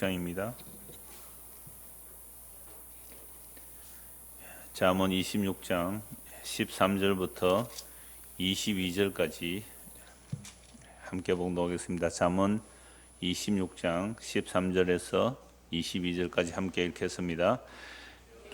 장입니다. 잠언 26장 13절부터 22절까지 함께 봉독하겠습니다. 잠언 26장 13절에서 22절까지 함께 읽겠습니다.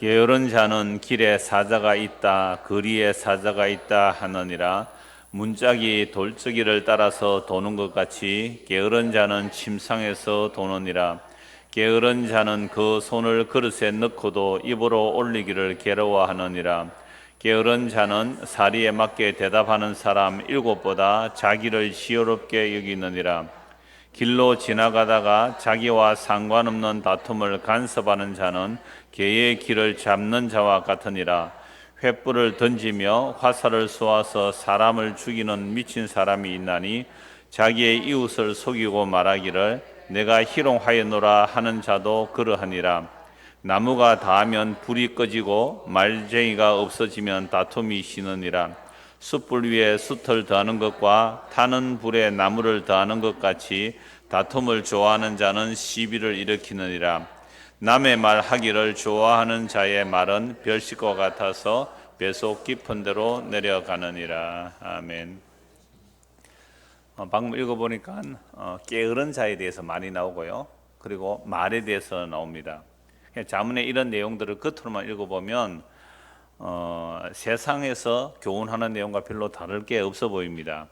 게으른 자는 길에 사자가 있다, 거리에 사자가 있다 하느니라. 문짝이 돌적이를 따라서 도는 것 같이 게으른 자는 침상에서 도느니라. 게으른 자는 그 손을 그릇에 넣고도 입으로 올리기를 괴로워하느니라. 게으른 자는 사리에 맞게 대답하는 사람 일곱보다 자기를 지혜롭게 여기느니라. 길로 지나가다가 자기와 상관없는 다툼을 간섭하는 자는 개의 길을 잡는 자와 같으니라. 횃불을 던지며 화살을 쏘아서 사람을 죽이는 미친 사람이 있나니 자기의 이웃을 속이고 말하기를 내가 희롱하였노라 하는 자도 그러하니라. 나무가 닿으면 불이 꺼지고 말쟁이가 없어지면 다툼이 쉬느니라. 숯불 위에 숯을 더하는 것과 타는 불에 나무를 더하는 것 같이 다툼을 좋아하는 자는 시비를 일으키느니라. 남의 말 하기를 좋아하는 자의 말은 별식과 같아서 배속 깊은 데로 내려가느니라. 아멘. 방금 읽어보니까 게으른 자에 대해서 많이 나오고요. 그리고 말에 대해서 나옵니다. 잠언의 이런 내용들을 겉으로만 읽어보면 세상에서 교훈하는 내용과 별로 다를 게 없어 보입니다.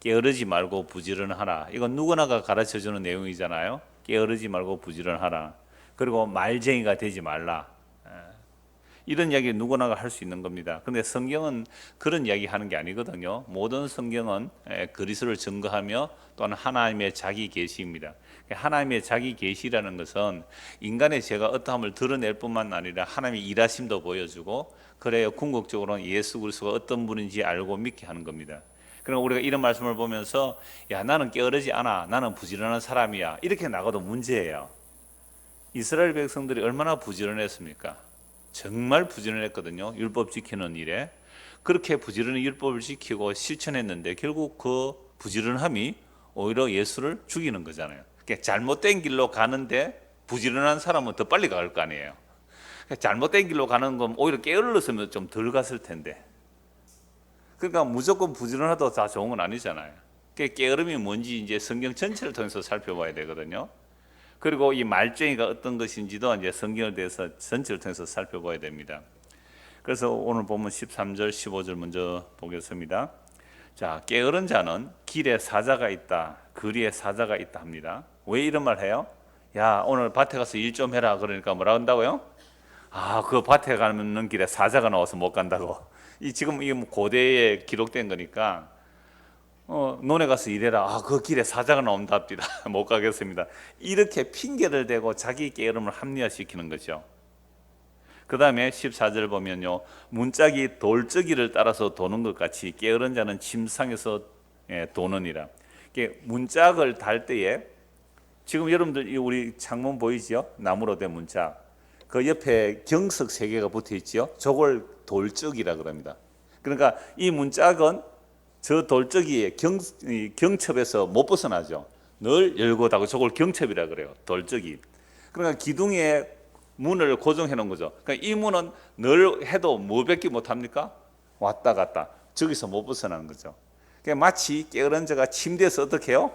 게으르지 말고 부지런하라. 이건 누구나가 가르쳐주는 내용이잖아요. 게으르지 말고 부지런하라. 그리고 말쟁이가 되지 말라. 이런 이야기 누구나가 할 수 있는 겁니다. 그런데 성경은 그런 이야기 하는 게 아니거든요. 모든 성경은 그리스도를 증거하며 또는 하나님의 자기 계시입니다. 하나님의 자기 계시라는 것은 인간의 죄가 어떠함을 드러낼 뿐만 아니라 하나님의 일하심도 보여주고, 그래야 궁극적으로는 예수 그리스도가 어떤 분인지 알고 믿게 하는 겁니다. 그럼 우리가 이런 말씀을 보면서 야, 나는 게으르지 않아, 나는 부지런한 사람이야, 이렇게 나가도 문제예요. 이스라엘 백성들이 얼마나 부지런했습니까? 정말 부지런했거든요. 율법 지키는 일에. 그렇게 부지런히 율법을 지키고 실천했는데 결국 그 부지런함이 오히려 예수를 죽이는 거잖아요. 그러니까 잘못된 길로 가는데 부지런한 사람은 더 빨리 갈 거 아니에요. 그러니까 잘못된 길로 가는 건 오히려 게을렀으면 좀 덜 갔을 텐데. 그러니까 무조건 부지런하다고 다 좋은 건 아니잖아요. 그러니까 게으름이 뭔지 이제 성경 전체를 통해서 살펴봐야 되거든요. 그리고 이 말쟁이가 어떤 것인지도 이제 성경에 대해서 전체를 통해서 살펴봐야 됩니다. 그래서 오늘 보면 13절, 15절 먼저 보겠습니다. 자, 게으른 자는 길에 사자가 있다, 거리에 사자가 있다 합니다. 왜 이런 말 해요? 야, 오늘 밭에 가서 일 좀 해라. 그러니까 뭐라 한다고요? 아, 그 밭에 가는 길에 사자가 나와서 못 간다고. 지금 이게 고대에 기록된 거니까 논에 가서 일해라. 아, 그 길에 사자가 나온답니다. 못 가겠습니다. 이렇게 핑계를 대고 자기 게으름을 합리화시키는 거죠. 그 다음에 14절 보면요, 문짝이 돌적이를 따라서 도는 것 같이 게으른 자는 침상에서 도느니라. 문짝을 달 때에 지금 여러분들 우리 창문 보이죠? 나무로 된 문짝. 그 옆에 경석 3개가 붙어 있죠? 저걸 돌적이라 그럽니다. 그러니까 이 문짝은 저 돌적이 경첩에서 못 벗어나죠. 늘 열고 닫고, 저걸 경첩이라 그래요. 돌적이. 그러니까 기둥에 문을 고정해 놓은 거죠. 그러니까 이 문은 늘 해도 뭐밖에 못 합니까? 왔다 갔다. 저기서 못 벗어나는 거죠. 그러니까 마치 게으른 자가 침대에서 어떻게 해요?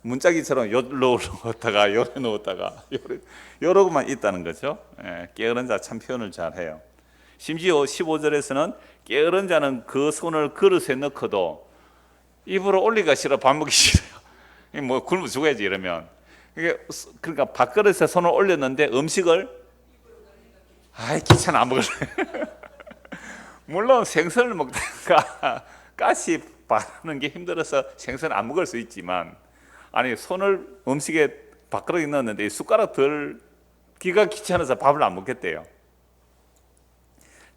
문짝이처럼 요로 놓았다가 요래 놓았다가 요러고만 있다는 거죠. 게으른 자 참 표현을 잘해요. 심지어 15절에서는 게으른 자는 그 손을 그릇에 넣고도 입으로 올리기가 싫어, 밥 먹기 싫어요. 뭐 굶어 죽어야지 이러면. 그러니까 밥그릇에 손을 올렸는데 음식을 아이 귀찮아 안 먹을래. 물론 생선을 먹다가 가시 바르는 게 힘들어서 생선 안 먹을 수 있지만, 아니 손을 음식에 밥그릇에 넣었는데 숟가락 들기가 귀찮아서 밥을 안 먹겠대요.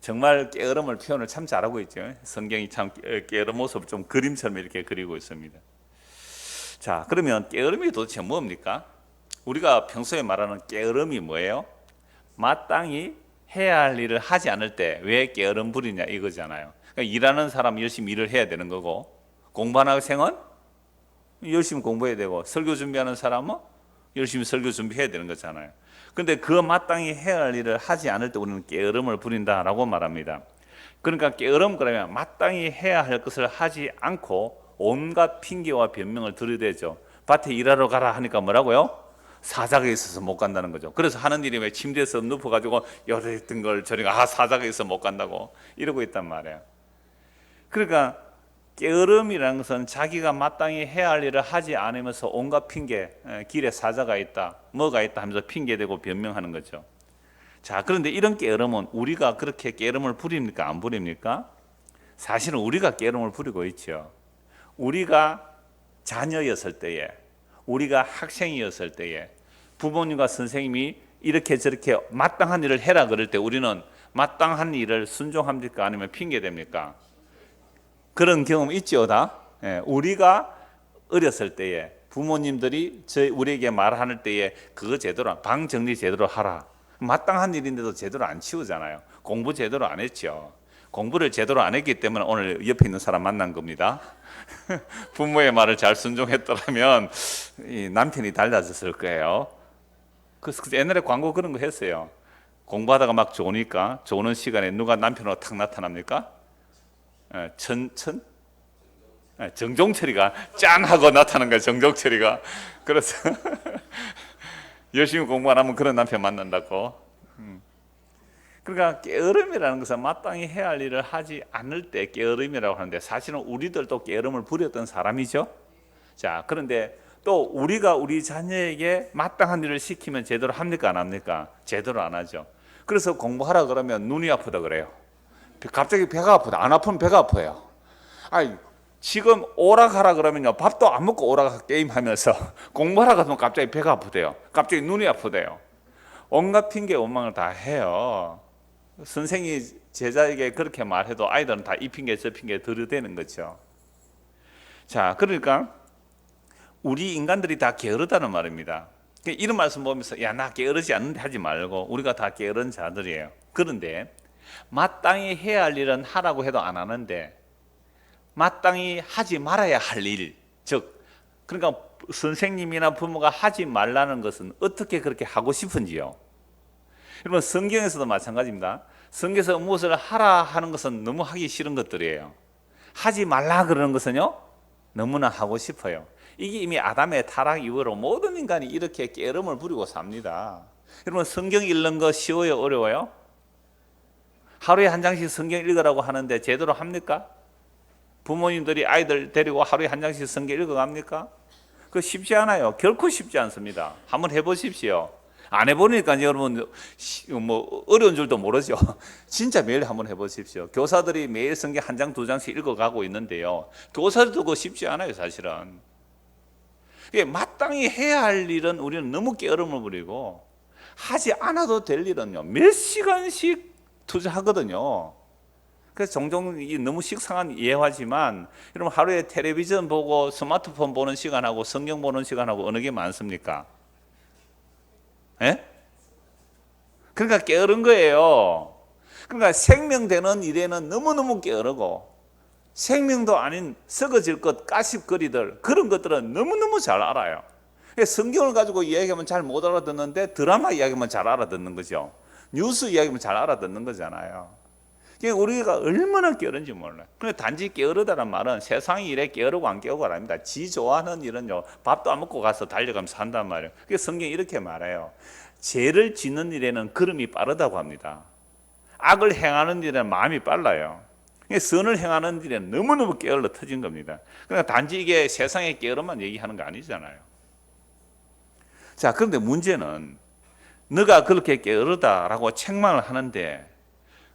정말 게으름을 표현을 참 잘하고 있죠. 성경이 참 게으름 모습을 좀 그림처럼 이렇게 그리고 있습니다. 자, 그러면 게으름이 도대체 뭡니까? 우리가 평소에 말하는 게으름이 뭐예요? 마땅히 해야 할 일을 하지 않을 때 왜 게으름 부리냐 이거잖아요. 그러니까 일하는 사람은 열심히 일을 해야 되는 거고, 공부하는 학생은 열심히 공부해야 되고, 설교 준비하는 사람은 열심히 설교 준비해야 되는 거잖아요. 근데 그 마땅히 해야 할 일을 하지 않을 때 우리는 게으름을 부린다라고 말합니다. 그러니까 게으름 그러면 마땅히 해야 할 것을 하지 않고 온갖 핑계와 변명을 들이대죠. 밭에 일하러 가라 하니까 뭐라고요? 사자가 있어서 못 간다는 거죠. 그래서 하는 일이 왜 침대에서 눕혀가지고 요랬던 걸 저리가 사자가 있어서 못 간다고 이러고 있단 말이에요. 그러니까 게으름이라는 것은 자기가 마땅히 해야 할 일을 하지 않으면서 온갖 핑계, 길에 사자가 있다, 뭐가 있다 하면서 핑계대고 변명하는 거죠. 자, 그런데 이런 게으름은 우리가 그렇게 게으름을 부립니까? 안 부립니까? 사실은 우리가 게으름을 부리고 있죠. 우리가 자녀였을 때에, 우리가 학생이었을 때에 부모님과 선생님이 이렇게 저렇게 마땅한 일을 해라 그럴 때 우리는 마땅한 일을 순종합니까? 아니면 핑계댑니까? 그런 경험 있죠, 다? 우리가 어렸을 때에 부모님들이 우리에게 말할 때에 그거 제대로 방 정리 제대로 하라. 마땅한 일인데도 제대로 안 치우잖아요. 공부 제대로 안 했죠. 공부를 제대로 안 했기 때문에 오늘 옆에 있는 사람 만난 겁니다. 부모의 말을 잘 순종했더라면 이 남편이 달라졌을 거예요. 그래서 옛날에 광고 그런 거 했어요. 공부하다가 막 좋으니까 좋은 시간에 누가 남편으로 탁 나타납니까? 정종철이가 짠 하고 나타나는 거야. 정종철이가. 그래서 열심히 공부 안 하면 그런 남편 만난다고. 그러니까 게으름이라는 것은 마땅히 해야 할 일을 하지 않을 때 게으름이라고 하는데 사실은 우리들도 게으름을 부렸던 사람이죠. 자, 그런데 또 우리가 우리 자녀에게 마땅한 일을 시키면 제대로 합니까? 안 합니까? 제대로 안 하죠. 그래서 공부하라 그러면 눈이 아프다 그래요. 갑자기 배가 아프다. 안 아프면 배가 아파요. 아니, 지금 오락하라 그러면요, 밥도 안 먹고 오락 게임하면서 공부하라 그러면 갑자기 배가 아프대요. 갑자기 눈이 아프대요. 온갖 핑계 원망을 다 해요. 선생이 제자에게 그렇게 말해도 아이들은 다 이 핑계 저 핑계 들이대는 거죠. 자, 그러니까 우리 인간들이 다 게으르다는 말입니다. 이런 말씀 보면서 야, 나 게으르지 않는데 하지 말고 우리가 다 게으른 자들이에요. 그런데 마땅히 해야 할 일은 하라고 해도 안 하는데 마땅히 하지 말아야 할 일, 즉 그러니까 선생님이나 부모가 하지 말라는 것은 어떻게 그렇게 하고 싶은지요. 여러분 성경에서도 마찬가지입니다. 성경에서 무엇을 하라 하는 것은 너무 하기 싫은 것들이에요. 하지 말라 그러는 것은요 너무나 하고 싶어요. 이게 이미 아담의 타락 이후로 모든 인간이 이렇게 게으름을 부리고 삽니다. 여러분 성경 읽는 거 쉬워요? 어려워요? 하루에 한 장씩 성경 읽으라고 하는데 제대로 합니까? 부모님들이 아이들 데리고 하루에 한 장씩 성경 읽어갑니까? 그거 쉽지 않아요. 결코 쉽지 않습니다. 한번 해보십시오. 안 해보니까 여러분 뭐 어려운 줄도 모르죠. 진짜 매일 한번 해보십시오. 교사들이 매일 성경 한 장, 두 장씩 읽어가고 있는데요. 교사들도 그거 쉽지 않아요, 사실은. 마땅히 해야 할 일은 우리는 너무 게으름을 부리고 하지 않아도 될 일은요 몇 시간씩 투자하거든요. 그래서 종종 너무 식상한 예화지만 여러분 하루에 텔레비전 보고 스마트폰 보는 시간하고 성경 보는 시간하고 어느 게 많습니까? 예? 그러니까 게으른 거예요. 그러니까 생명되는 일에는 너무너무 게으르고 생명도 아닌 썩어질 것 가십거리들 그런 것들은 너무너무 잘 알아요. 성경을 가지고 이야기하면 잘 못 알아듣는데 드라마 이야기하면 잘 알아듣는 거죠. 뉴스 이야기하면 잘 알아듣는 거잖아요. 우리가 얼마나 게으른지 몰라요. 근데 단지 게으르다는 말은 세상 일에 게으르고 안 게으르고 아닙니다. 지 좋아하는 일은요 밥도 안 먹고 가서 달려가면서 산단 말이에요. 그래서 성경이 이렇게 말해요. 죄를 짓는 일에는 걸음이 빠르다고 합니다. 악을 행하는 일에는 마음이 빨라요. 선을 행하는 일에는 너무너무 게을러 터진 겁니다. 그러니까 단지 이게 세상의 게으름만 얘기하는 거 아니잖아요. 자, 그런데 문제는 너가 그렇게 게으르다라고 책망을 하는데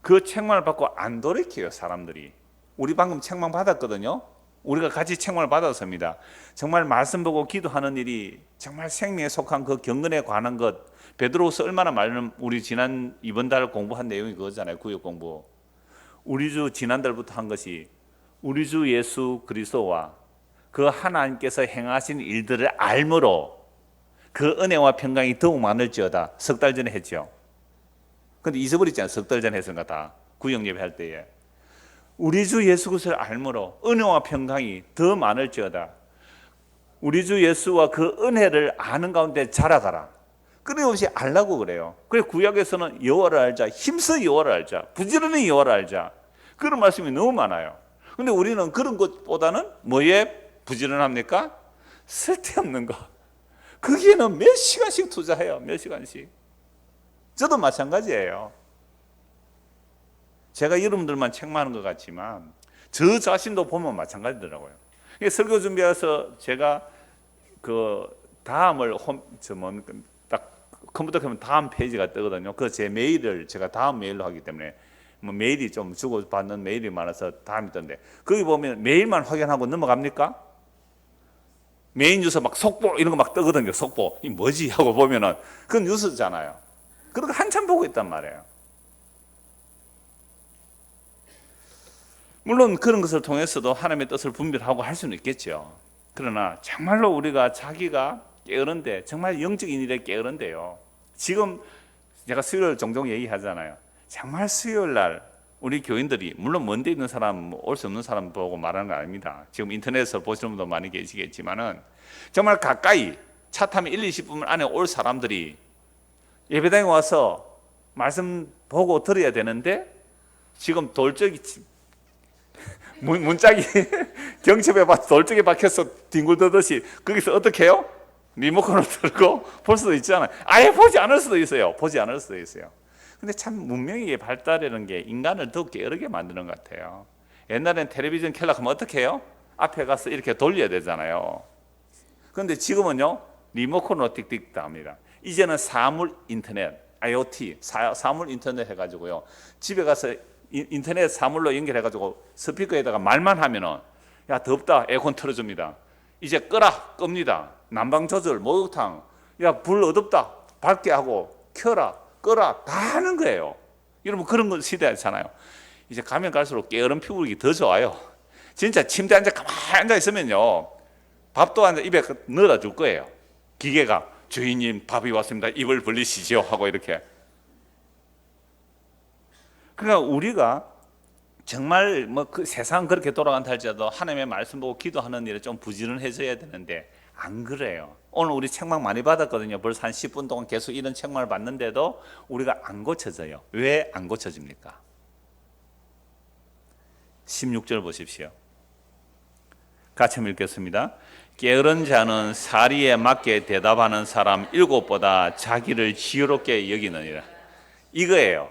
그 책망을 받고 안 돌이켜요, 사람들이. 우리 방금 책망 받았거든요. 우리가 같이 책망을 받았습니다. 정말 말씀 보고 기도하는 일이 정말 생명에 속한 그 경건에 관한 것. 베드로후서 얼마나 많은 우리 이번 달 공부한 내용이 그거잖아요. 구역 공부. 우리 주 지난달부터 한 것이 우리 주 예수 그리스도와 그 하나님께서 행하신 일들을 알므로 그 은혜와 평강이 더욱 많을지어다. 석 달 전에 했죠. 근데 잊어버리잖아요. 석 달 전에 했으니까 다 구역 예배 할 때에 우리 주 예수 그리스도를 알므로 은혜와 평강이 더 많을지어다. 우리 주 예수와 그 은혜를 아는 가운데 자라가라. 끊임없이 알라고 그래요. 그래서 구약에서는 여호와를 알자, 힘써 여호와를 알자, 부지런히 여호와를 알자, 그런 말씀이 너무 많아요. 근데 우리는 그런 것보다는 뭐에 부지런합니까? 쓸데없는 거. 거기에는 몇 시간씩 투자해요. 몇 시간씩. 저도 마찬가지예요. 제가 여러분들만 책망하는 것 같지만 저 자신도 보면 마찬가지더라고요. 설교 준비해서 제가 그 다음을 딱 컴퓨터 켜면 다음 페이지가 뜨거든요. 그 제 메일을 제가 다음 메일로 하기 때문에 뭐 메일이 좀 주고받는 메일이 많아서 다음이 떴는데 거기 보면 메일만 확인하고 넘어갑니까? 메인 뉴스 막 속보 이런 거 막 뜨거든요. 속보 이 뭐지 하고 보면은 그건 뉴스잖아요. 그러고 한참 보고 있단 말이에요. 물론 그런 것을 통해서도 하나님의 뜻을 분별하고 할 수는 있겠죠. 그러나 정말로 우리가 자기가 게으른데, 정말 영적인 일에 게으른데요, 지금 제가 수요일 종종 얘기하잖아요. 정말 수요일 날 우리 교인들이, 물론 먼데 있는 사람, 올 수 없는 사람 보고 말하는 거 아닙니다. 지금 인터넷에서 보시는 분도 많이 계시겠지만은 정말 가까이 차 타면 1, 20분 안에 올 사람들이 예배당에 와서 말씀 보고 들어야 되는데 지금 돌적이 문짝이 경첩에 돌적에 박혀서 뒹굴듯이 거기서 어떻게 해요? 리모컨을 들고 볼 수도 있잖아요. 아예 보지 않을 수도 있어요. 보지 않을 수도 있어요. 근데 참 문명이 발달하는 게 인간을 더 게으르게 만드는 것 같아요. 옛날엔 텔레비전 켜려고 하면 어떻게 해요? 앞에 가서 이렇게 돌려야 되잖아요. 그런데 지금은요, 리모컨으로 띡띡 합니다. 이제는 사물 인터넷, IoT, 사물 인터넷 해가지고요, 집에 가서 인터넷 사물로 연결해가지고 스피커에다가 말만 하면은, 야 덥다, 에어컨 틀어줍니다. 이제 끕니다. 난방 조절, 목욕탕, 야 불 어둡다, 밝게 하고 켜라, 끄라, 다 하는 거예요. 여러분 그런 거 시대잖아요. 이제 가면 갈수록 게으른 피부기 더 좋아요. 진짜 침대 앉아 가만히 앉아 있으면요, 밥도 앉아 입에 넣어다 줄 거예요. 기계가 주인님 밥이 왔습니다. 입을 벌리시죠 하고 이렇게. 그러니까 우리가 정말 뭐 그 세상 그렇게 돌아간다 할지라도 하나님의 말씀 보고 기도하는 일에 좀 부지런해져야 되는데 안 그래요. 오늘 우리 책망 많이 받았거든요. 벌써 한 10분 동안 계속 이런 책망을 받는데도 우리가 안 고쳐져요. 왜 안 고쳐집니까? 16절 보십시오. 같이 읽겠습니다. 게으른 자는 사리에 맞게 대답하는 사람 7보다 자기를 지혜롭게 여기느니라. 이거예요.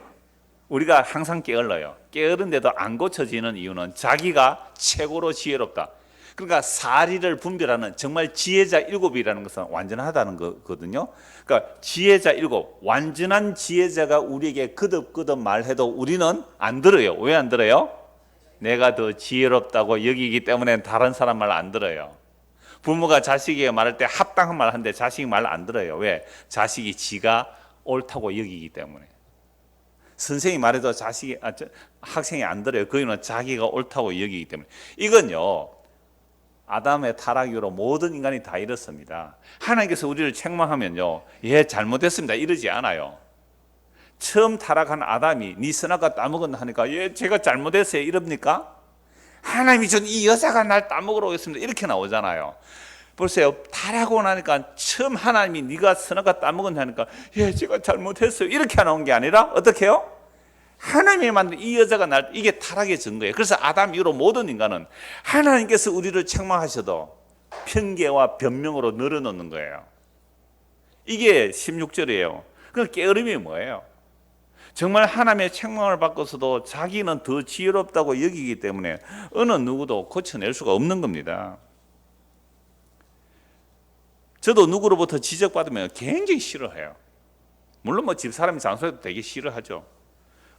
우리가 항상 게을러요. 게으른데도 안 고쳐지는 이유는 자기가 최고로 지혜롭다. 그러니까 사리를 분별하는 정말 지혜자 7이라는 것은 완전하다는 거거든요. 그러니까 지혜자 7, 완전한 지혜자가 우리에게 거듭거듭 말해도 우리는 안 들어요. 왜 안 들어요? 내가 더 지혜롭다고 여기기 때문에 다른 사람 말 안 들어요. 부모가 자식에게 말할 때 합당한 말 하는데 자식이 말 안 들어요. 왜? 자식이 지가 옳다고 여기기 때문에. 선생님이 말해도 학생이 안 들어요. 그 이유는 자기가 옳다고 여기기 때문에. 이건요, 아담의 타락 이후로 모든 인간이 다 이렇습니다. 하나님께서 우리를 책망하면요, 예 잘못했습니다 이러지 않아요. 처음 타락한 아담이 네 선악과 따먹었나 하니까 예 제가 잘못했어요 이럽니까? 하나님이 전 이 여자가 날 따먹으러 오겠습니다 이렇게 나오잖아요. 보세요. 타락하고 나니까 처음 하나님이 네가 선악과 따먹었나 하니까 예 제가 잘못했어요 이렇게 나온 게 아니라 어떻게 해요? 하나님이 만든 이 여자가 이게 타락의 증거예요. 그래서 아담 이후로 모든 인간은 하나님께서 우리를 책망하셔도 편개와 변명으로 늘어놓는 거예요. 이게 16절이에요. 그 게으름이 뭐예요? 정말 하나님의 책망을 받고서도 자기는 더 지혜롭다고 여기기 때문에 어느 누구도 고쳐낼 수가 없는 겁니다. 저도 누구로부터 지적받으면 굉장히 싫어해요. 물론 뭐 집사람이 장소에도 되게 싫어하죠.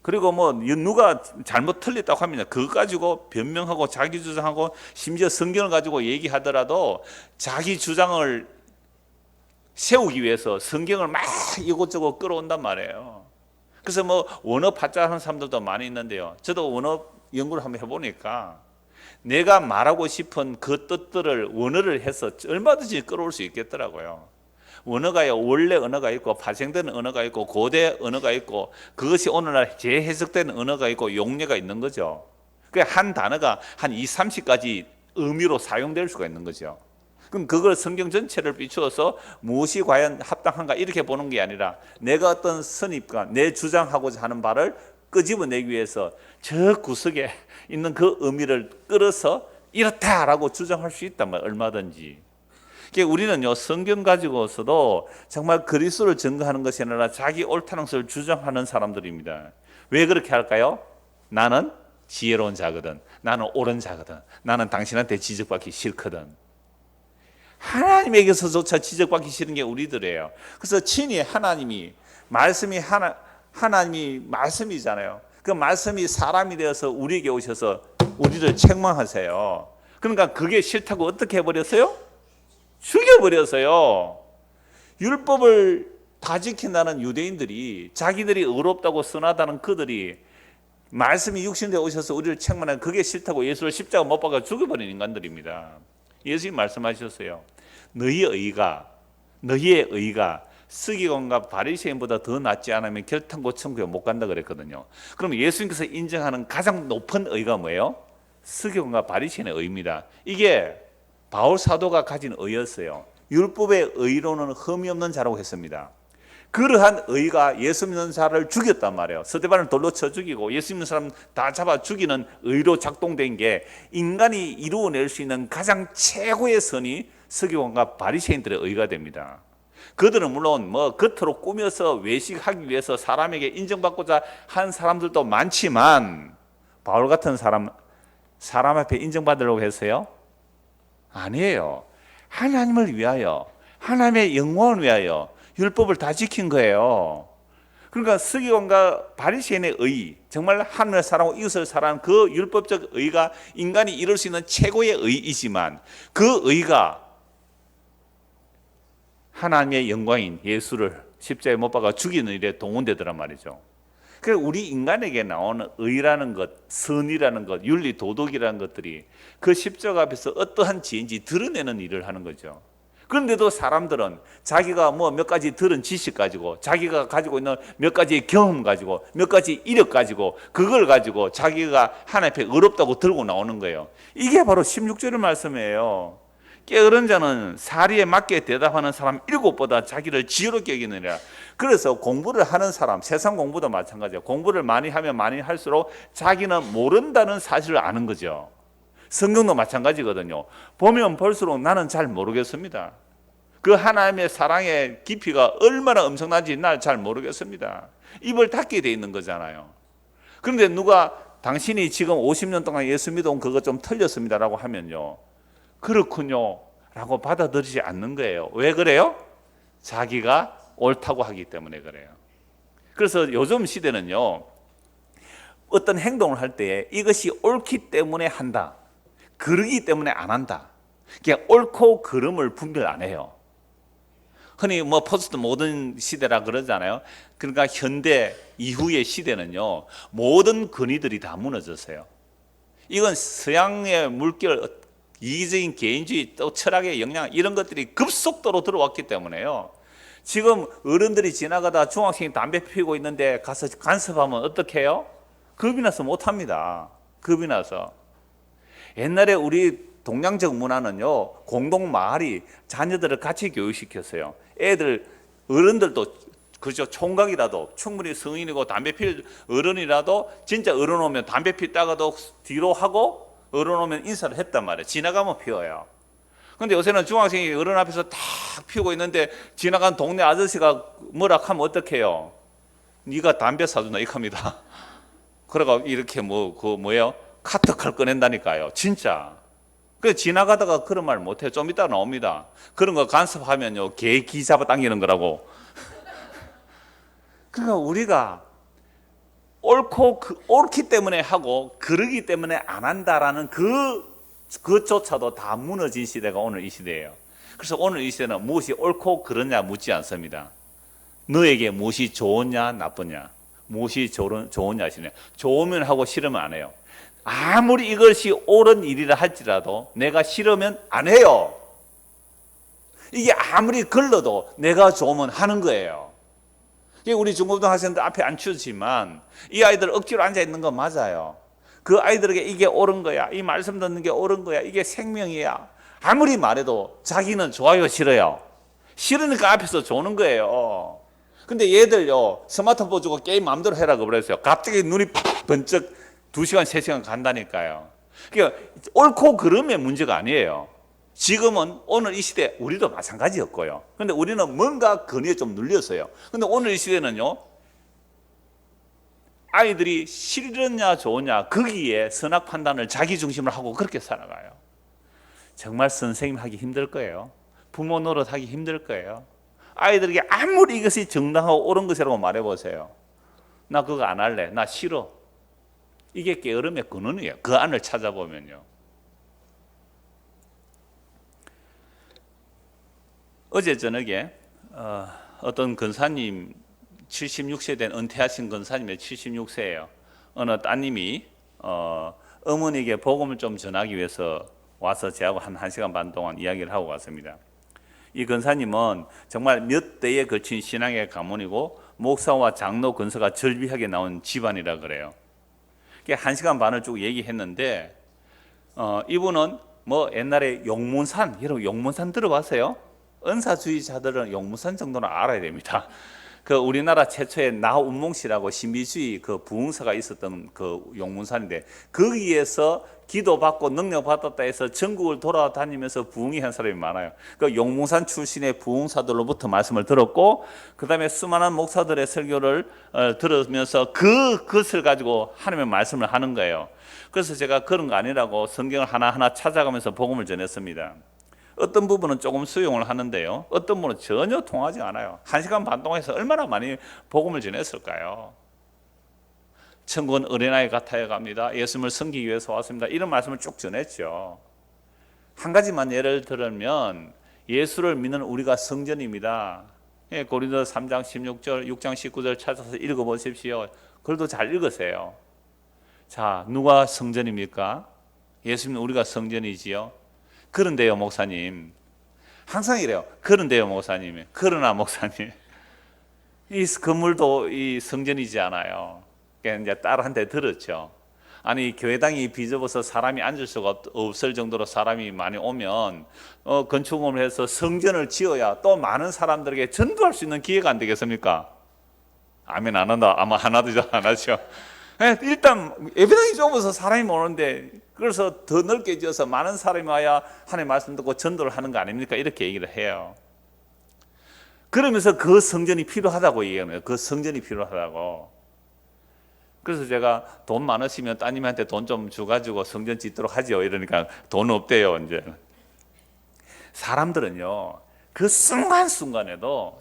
그리고 뭐 누가 잘못 틀렸다고 하면 그거 가지고 변명하고 자기 주장하고 심지어 성경을 가지고 얘기하더라도 자기 주장을 세우기 위해서 성경을 막 이곳저곳 끌어온단 말이에요. 그래서 뭐 원어 파자 하는 사람들도 많이 있는데요. 저도 원어 연구를 한번 해보니까 내가 말하고 싶은 그 뜻들을 원어를 해서 얼마든지 끌어올 수 있겠더라고요. 원어가요, 원래 언어가 있고 파생되는 언어가 있고 고대 언어가 있고 그것이 오늘날 재해석되는 언어가 있고 용례가 있는 거죠. 그 한 단어가 한 20, 30가지 의미로 사용될 수가 있는 거죠. 그럼 그걸 성경 전체를 비추어서 무엇이 과연 합당한가 이렇게 보는 게 아니라 내가 어떤 선입관, 내 주장하고자 하는 바를 끄집어내기 위해서 저 구석에 있는 그 의미를 끌어서 이렇다라고 주장할 수 있단 말이에요. 얼마든지. 그러니까 우리는요, 성경 가지고서도 정말 그리스도를 증거하는 것이 아니라 자기 옳다는 것을 주장하는 사람들입니다. 왜 그렇게 할까요? 나는 지혜로운 자거든. 나는 옳은 자거든. 나는 당신한테 지적받기 싫거든. 하나님에게서조차 지적받기 싫은 게 우리들이에요. 그래서 친히 하나님이 하나님이 말씀이잖아요. 그 말씀이 사람이 되어서 우리에게 오셔서 우리를 책망하세요. 그러니까 그게 싫다고 어떻게 해버렸어요? 죽여버렸어요. 율법을 다 지킨다는 유대인들이, 자기들이 의롭다고 선하다는 그들이 말씀이 육신되어 오셔서 우리를 책망하는 그게 싫다고 예수를 십자가 못 박아 죽여버린 인간들입니다. 예수님 말씀하셨어요. 너희의 의가 서기관과 바리새인보다 더 낫지 않으면 결탄고 천국에 못 간다 그랬거든요. 그럼 예수님께서 인정하는 가장 높은 의가 뭐예요? 서기관과 바리새인의 의입니다. 이게 바울 사도가 가진 의였어요. 율법의 의로는 흠이 없는 자라고 했습니다. 그러한 의가 예수 믿는 자를 죽였단 말이에요. 스데반을 돌로 쳐 죽이고 예수 믿는 사람 다 잡아 죽이는 의로 작동된 게 인간이 이루어낼 수 있는 가장 최고의 선이 서기관과 바리새인들의 의가 됩니다. 그들은 물론 겉으로 꾸며서 외식하기 위해서 사람에게 인정받고자 한 사람들도 많지만 바울 같은 사람 앞에 인정받으려고 했어요? 아니에요. 하나님을 위하여, 하나님의 영광을 위하여 율법을 다 지킨 거예요. 그러니까 서기관과 바리새인의 의, 정말 하늘을 사랑하고 이웃을 사랑하는 그 율법적 의가 인간이 이룰 수 있는 최고의 의이지만 그 의가 하나님의 영광인 예수를 십자가에 못 박아 죽이는 일에 동원되더란 말이죠. 그래서 우리 인간에게 나오는 의라는 것, 선이라는 것, 윤리, 도덕이라는 것들이 그 십자가 앞에서 어떠한 지혜인지 드러내는 일을 하는 거죠. 그런데도 사람들은 자기가 몇 가지 들은 지식 가지고, 자기가 가지고 있는 몇 가지 경험 가지고, 몇 가지 이력 가지고, 그걸 가지고 자기가 하나님 앞에 의롭다고 들고 나오는 거예요. 이게 바로 16절의 말씀이에요. 게으른 자는 사리에 맞게 대답하는 사람 7보다 자기를 지혜롭게 여기느니라. 그래서 공부를 하는 사람, 세상 공부도 마찬가지예요. 공부를 많이 하면 많이 할수록 자기는 모른다는 사실을 아는 거죠. 성경도 마찬가지거든요. 보면 볼수록 나는 잘 모르겠습니다. 그 하나님의 사랑의 깊이가 얼마나 엄청난지 날 잘 모르겠습니다. 입을 닫게 돼 있는 거잖아요. 그런데 누가 당신이 지금 50년 동안 예수 믿어온 그거 좀 틀렸습니다라고 하면요, 그렇군요 라고 받아들이지 않는 거예요. 왜 그래요? 자기가 옳다고 하기 때문에 그래요. 그래서 요즘 시대는요, 어떤 행동을 할 때 이것이 옳기 때문에 한다, 그르기 때문에 안 한다, 그게 옳고 그름을 분별 안 해요. 흔히 포스트 모던 시대라 그러잖아요. 그러니까 현대 이후의 시대는요, 모든 권위들이 다 무너졌어요. 이건 서양의 물결, 이기적인 개인주의, 또 철학의 영향, 이런 것들이 급속도로 들어왔기 때문에요. 지금 어른들이 지나가다 중학생이 담배 피우고 있는데 가서 간섭하면 어떻게 해요? 겁이 나서 못합니다. 겁이 나서. 옛날에 우리 동양적 문화는요, 공동 마을이 자녀들을 같이 교육시켰어요. 애들, 어른들도 그렇죠. 총각이라도 충분히 성인이고 담배 필 어른이라도 진짜 어른 오면 담배 피다가도 뒤로 하고 어른 오면 인사를 했단 말이에요. 지나가면 피워요. 근데 요새는 중학생이 어른 앞에서 딱 피우고 있는데 지나간 동네 아저씨가 뭐라 하면 어떡해요? 네가 담배 사준다 이렇게 합니다. 그래가 이렇게 뭐예요? 카트칼 꺼낸다니까요. 진짜. 그래서 지나가다가 그런 말 못해요. 좀 이따 나옵니다. 그런 거 간섭하면요, 개 기 잡아 당기는 거라고. 그러니까 우리가 옳기 때문에 하고 그러기 때문에 안 한다라는 그것조차도 다 무너진 시대가 오늘 이 시대예요. 그래서 오늘 이 시대는 무엇이 옳고 그러냐 묻지 않습니다. 너에게 무엇이 좋으냐 나쁘냐, 무엇이 좋으냐 하시냐. 좋으면 하고 싫으면 안 해요. 아무리 이것이 옳은 일이라 할지라도 내가 싫으면 안 해요. 이게 아무리 걸러도 내가 좋으면 하는 거예요. 우리 중고등학생들 앞에 안 추지만 이 아이들 억지로 앉아있는 거 맞아요. 그 아이들에게 이게 옳은 거야, 이 말씀 듣는 게 옳은 거야, 이게 생명이야, 아무리 말해도 자기는 좋아요, 싫어요? 싫으니까 앞에서 조는 거예요. 근데 얘들요, 스마트폰 주고 게임 마음대로 해라고 그랬어요. 갑자기 눈이 번쩍 2시간, 3시간 간다니까요. 그러니까 옳고 그름의 문제가 아니에요. 지금은 오늘 이 시대 우리도 마찬가지였고요. 근데 우리는 뭔가 근위에 좀 눌렸어요. 근데 오늘 이 시대는요, 아이들이 싫으냐 좋으냐 거기에 선악 판단을 자기 중심으로 하고 그렇게 살아가요. 정말 선생님 하기 힘들 거예요. 부모 노릇하기 힘들 거예요. 아이들에게 아무리 이것이 정당하고 옳은 것이라고 말해보세요. 나 그거 안 할래. 나 싫어. 이게 게으름의 근원이에요. 그 안을 찾아보면요. 어제 저녁에 어떤 권사님 76세 된 은퇴하신 권사님의 76세예요. 어느 따님이 어머니에게 복음을 좀 전하기 위해서 와서 저하고 한 1시간 반 동안 이야기를 하고 갔습니다. 이 권사님은 정말 몇 대에 걸친 신앙의 가문이고 목사와 장로 권사가 절비하게 나온 집안이라 그래요. 1시간 반을 쭉 얘기했는데 이분은 뭐 옛날에 용문산, 여러분 용문산 들어봤어요? 은사주의자들은 용문산 정도는 알아야 됩니다. 그 우리나라 최초의 나운몽 씨라고 신비주의 그 부흥사가 있었던 그 용문산인데 거기에서 기도받고 능력받았다 해서 전국을 돌아다니면서 부흥이 한 사람이 많아요. 그 용문산 출신의 부흥사들로부터 말씀을 들었고 그 다음에 수많은 목사들의 설교를 들으면서 그것을 가지고 하나님의 말씀을 하는 거예요. 그래서 제가 그런 거 아니라고 성경을 하나하나 찾아가면서 복음을 전했습니다. 어떤 부분은 조금 수용을 하는데요, 어떤 부분은 전혀 통하지 않아요. 1시간 반 동안 해서 얼마나 많이 복음을 전했을까요? 천국은 어린아이 같아야 갑니다. 예수님을 섬기기 위해서 왔습니다. 이런 말씀을 쭉 전했죠. 한 가지만 예를 들면 예수를 믿는 우리가 성전입니다. 고린도 3장 16절, 6장 19절 찾아서 읽어보십시오. 글도 잘 읽으세요. 자, 누가 성전입니까? 예수님은 우리가 성전이지요. 그런데요, 목사님. 항상 이래요. 그런데요, 목사님. 그러나 목사님. 이 건물도 이 성전이지 않아요. 그러니까 이제 딸한테 들었죠. 아니, 교회당이 비좁아서 사람이 앉을 수가 없을 정도로 사람이 많이 오면 건축을 해서 성전을 지어야 또 많은 사람들에게 전도할 수 있는 기회가 안 되겠습니까? 아멘 안 한다. 아마 하나도 안 하죠. 일단 예배당이 좁아서 사람이 오는데 그래서 더 넓게 지어서 많은 사람이 와야 하나님의 말씀 듣고 전도를 하는 거 아닙니까? 이렇게 얘기를 해요. 그러면서 그 성전이 필요하다고 얘기하는 그 성전이 필요하다고. 그래서 제가 돈 많으시면 따님한테 돈 좀 줘가지고 성전 짓도록 하죠. 이러니까 돈 없대요. 이제 사람들은요, 그 순간순간에도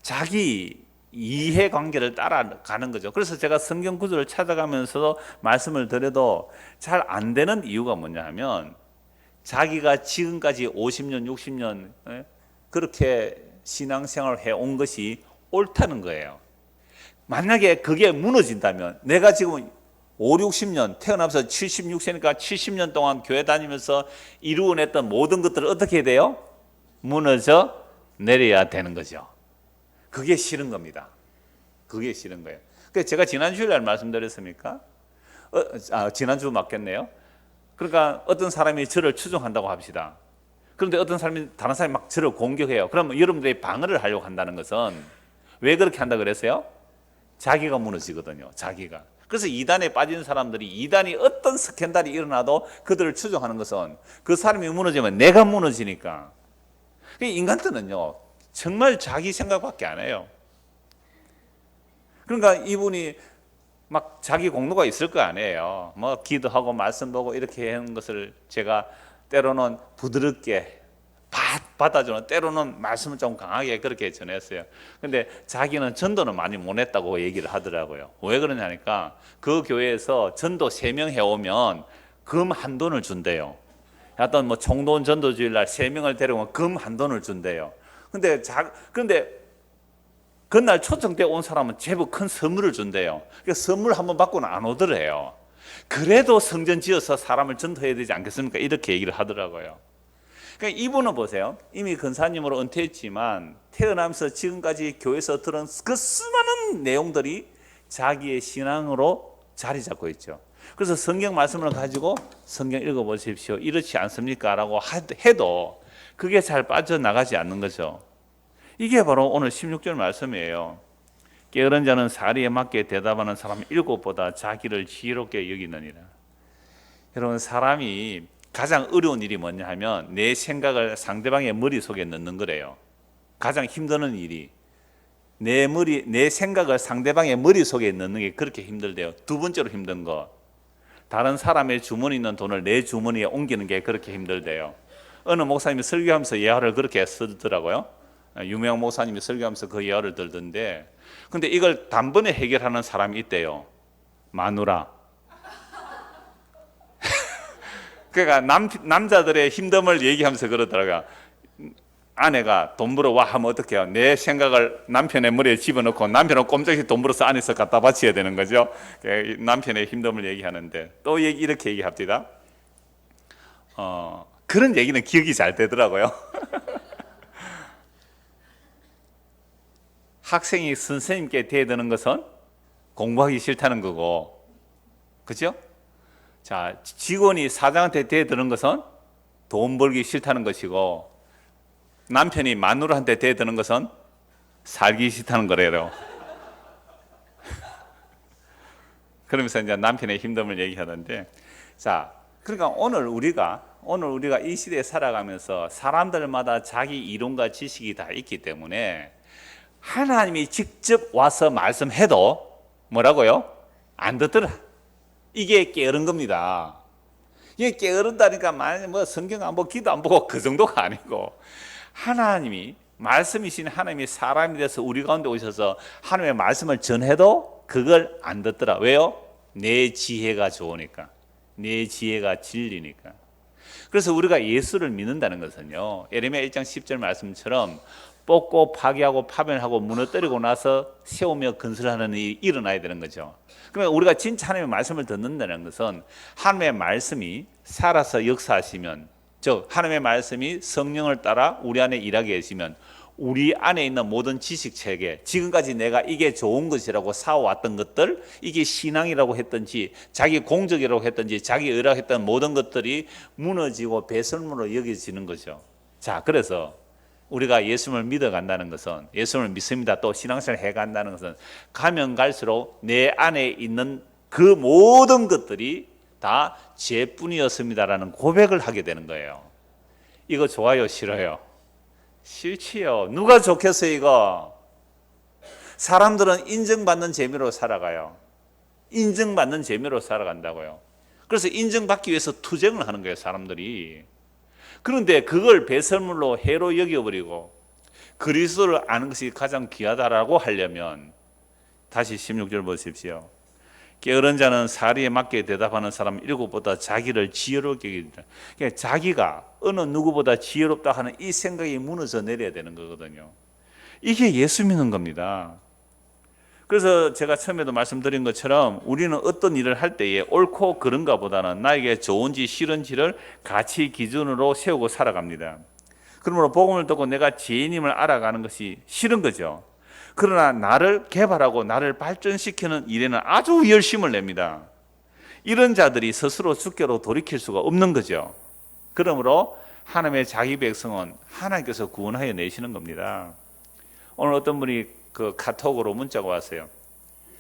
자기 이해관계를 따라가는 거죠. 그래서 제가 성경 구절을 찾아가면서 말씀을 드려도 잘 안 되는 이유가 뭐냐 하면 자기가 지금까지 50년, 60년 그렇게 신앙생활을 해온 것이 옳다는 거예요. 만약에 그게 무너진다면 내가 지금 5, 60년 태어나면서 76세니까 70년 동안 교회 다니면서 이루어냈던 모든 것들을 어떻게 해야 돼요? 무너져 내려야 되는 거죠. 그게 싫은 겁니다. 그게 싫은 거예요. 그래서 제가 지난 주일날 말씀드렸습니까? 지난주 맞겠네요. 그러니까 어떤 사람이 저를 추종한다고 합시다. 그런데 어떤 사람이 다른 사람이 막 저를 공격해요. 그러면 여러분들이 방어를 하려고 한다는 것은 왜 그렇게 한다 그랬어요? 자기가 무너지거든요. 자기가. 그래서 이단에 빠진 사람들이 이단이 어떤 스캔들이 일어나도 그들을 추종하는 것은 그 사람이 무너지면 내가 무너지니까. 인간들은요, 정말 자기 생각밖에 안 해요. 그러니까 이분이 막 자기 공로가 있을 거 아니에요. 뭐 기도하고 말씀 보고 이렇게 하는 것을 제가 때로는 부드럽게 받아주는, 때로는 말씀을 좀 강하게 그렇게 전했어요. 근데 자기는 전도는 많이 못 했다고 얘기를 하더라고요. 왜 그러냐니까 그 교회에서 전도 3명 해오면 금 한 돈을 준대요. 어떤 뭐 총돈 전도주일날 3명을 데려오면 금 한 돈을 준대요. 근데 그날 초청 때 온 사람은 제법 큰 선물을 준대요. 그러니까 선물 한번 받고는 안 오더래요. 그래도 성전 지어서 사람을 전도해야 되지 않겠습니까? 이렇게 얘기를 하더라고요. 그러니까 이분은 보세요. 이미 권사님으로 은퇴했지만 태어나면서 지금까지 교회에서 들은 그 수많은 내용들이 자기의 신앙으로 자리 잡고 있죠. 그래서 성경 말씀을 가지고 성경 읽어보십시오. 이렇지 않습니까? 라고 해도 그게 잘 빠져나가지 않는 거죠. 이게 바로 오늘 16절 말씀이에요. 게으른 자는 사리에 맞게 대답하는 사람 일곱보다 자기를 지혜롭게 여기느니라. 여러분, 사람이 가장 어려운 일이 뭐냐 하면 내 생각을 상대방의 머릿속에 넣는 거래요. 가장 힘드는 일이 내 생각을 상대방의 머릿속에 넣는 게 그렇게 힘들대요. 두 번째로 힘든 거, 다른 사람의 주머니에 있는 돈을 내 주머니에 옮기는 게 그렇게 힘들대요. 어느 목사님이 설교하면서 예화를 그렇게 쓰더라고요. 유명한 목사님이 설교하면서 그 예화를 들던데, 근데 이걸 단번에 해결하는 사람이 있대요. 마누라. 그러니까 남자들의 힘듦을 얘기하면서 그러더라고요. 아내가 돈 벌어 와 하면 어떻게 해요? 내 생각을 남편의 머리에 집어넣고 남편은 꼼짝이 돈 벌어서 안에서 갖다 바쳐야 되는 거죠. 남편의 힘듦을 얘기하는데 또 이렇게 얘기합니다. 그런 얘기는 기억이 잘 되더라고요. 학생이 선생님께 대드는 것은 공부하기 싫다는 거고, 그죠? 자, 직원이 사장한테 대드는 것은 돈 벌기 싫다는 것이고, 남편이 마누라한테 대드는 것은 살기 싫다는 거래요. 그러면서 이제 남편의 힘듦을 얘기하는데, 자, 그러니까 오늘 우리가 이 시대에 살아가면서 사람들마다 자기 이론과 지식이 다 있기 때문에 하나님이 직접 와서 말씀해도 뭐라고요? 안 듣더라. 이게 게으른 겁니다. 이게 게으른다니까 뭐 성경 안 보고 기도 안 보고 그 정도가 아니고, 하나님이 말씀이신 하나님이 사람이 돼서 우리 가운데 오셔서 하나님의 말씀을 전해도 그걸 안 듣더라. 왜요? 내 지혜가 좋으니까, 내 지혜가 진리니까. 그래서 우리가 예수를 믿는다는 것은요, 예레미야 1장 10절 말씀처럼 뽑고 파괴하고 파멸하고 무너뜨리고 나서 세우며 건설하는 일이 일어나야 되는 거죠. 그러면 우리가 진짜 하나님의 말씀을 듣는다는 것은 하나님의 말씀이 살아서 역사하시면, 즉 하나님의 말씀이 성령을 따라 우리 안에 일하게 계시면 우리 안에 있는 모든 지식체계, 지금까지 내가 이게 좋은 것이라고 사와왔던 것들, 이게 신앙이라고 했든지 자기 공적이라고 했든지 자기 의라고 했던 모든 것들이 무너지고 배설물로 여겨지는 거죠. 자, 그래서 우리가 예수님을 믿어간다는 것은, 예수님을 믿습니다, 또 신앙생활을 해간다는 것은 가면 갈수록 내 안에 있는 그 모든 것들이 다 죄뿐이었습니다라는 고백을 하게 되는 거예요. 이거 좋아요, 싫어요? 싫지요. 누가 좋겠어요, 이거? 사람들은 인정받는 재미로 살아가요. 인정받는 재미로 살아간다고요. 그래서 인정받기 위해서 투쟁을 하는 거예요, 사람들이. 그런데 그걸 배설물로 해로 여겨버리고 그리스도를 아는 것이 가장 귀하다라고 하려면, 다시 16절 보십시오. 게으른 자는 사리에 맞게 대답하는 사람 일곱보다 자기를 지혜롭게 여기니라. 그러니까 자기가 어느 누구보다 지혜롭다 하는 이 생각이 무너져 내려야 되는 거거든요. 이게 예수 믿는 겁니다. 그래서 제가 처음에도 말씀드린 것처럼 우리는 어떤 일을 할 때에 옳고 그른가 보다는 나에게 좋은지 싫은지를 가치 기준으로 세우고 살아갑니다. 그러므로 복음을 듣고 내가 죄인임을 알아가는 것이 싫은 거죠. 그러나 나를 개발하고 나를 발전시키는 일에는 아주 열심을 냅니다. 이런 자들이 스스로 주께로 돌이킬 수가 없는 거죠. 그러므로 하나님의 자기 백성은 하나님께서 구원하여 내시는 겁니다. 오늘 어떤 분이 그 카톡으로 문자가 왔어요.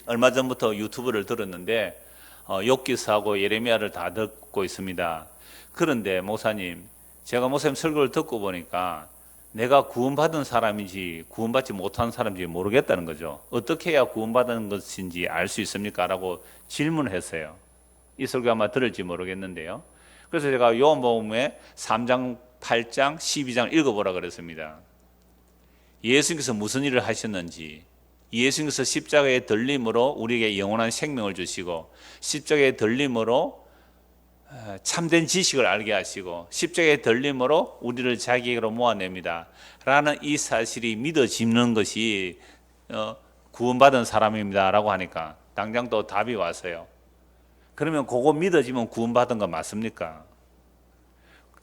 얼마 전부터 유튜브를 들었는데 욥기서하고 예레미야를 다 듣고 있습니다. 그런데 목사님, 제가 목사님 설교를 듣고 보니까 내가 구원받은 사람인지 구원받지 못한 사람인지 모르겠다는 거죠. 어떻게 해야 구원받은 것인지 알 수 있습니까? 라고 질문을 했어요. 이 설교 아마 들을지 모르겠는데요. 그래서 제가 요한복음에 3장, 8장, 12장 읽어보라 그랬습니다. 예수님께서 무슨 일을 하셨는지, 예수님께서 십자가의 들림으로 우리에게 영원한 생명을 주시고 십자가의 들림으로 참된 지식을 알게 하시고 십자가의 들림으로 우리를 자기에게로 모아냅니다 라는 이 사실이 믿어지는 것이 구원받은 사람입니다 라고 하니까 당장 또 답이 왔어요. 그러면 그거 믿어지면 구원받은 거 맞습니까?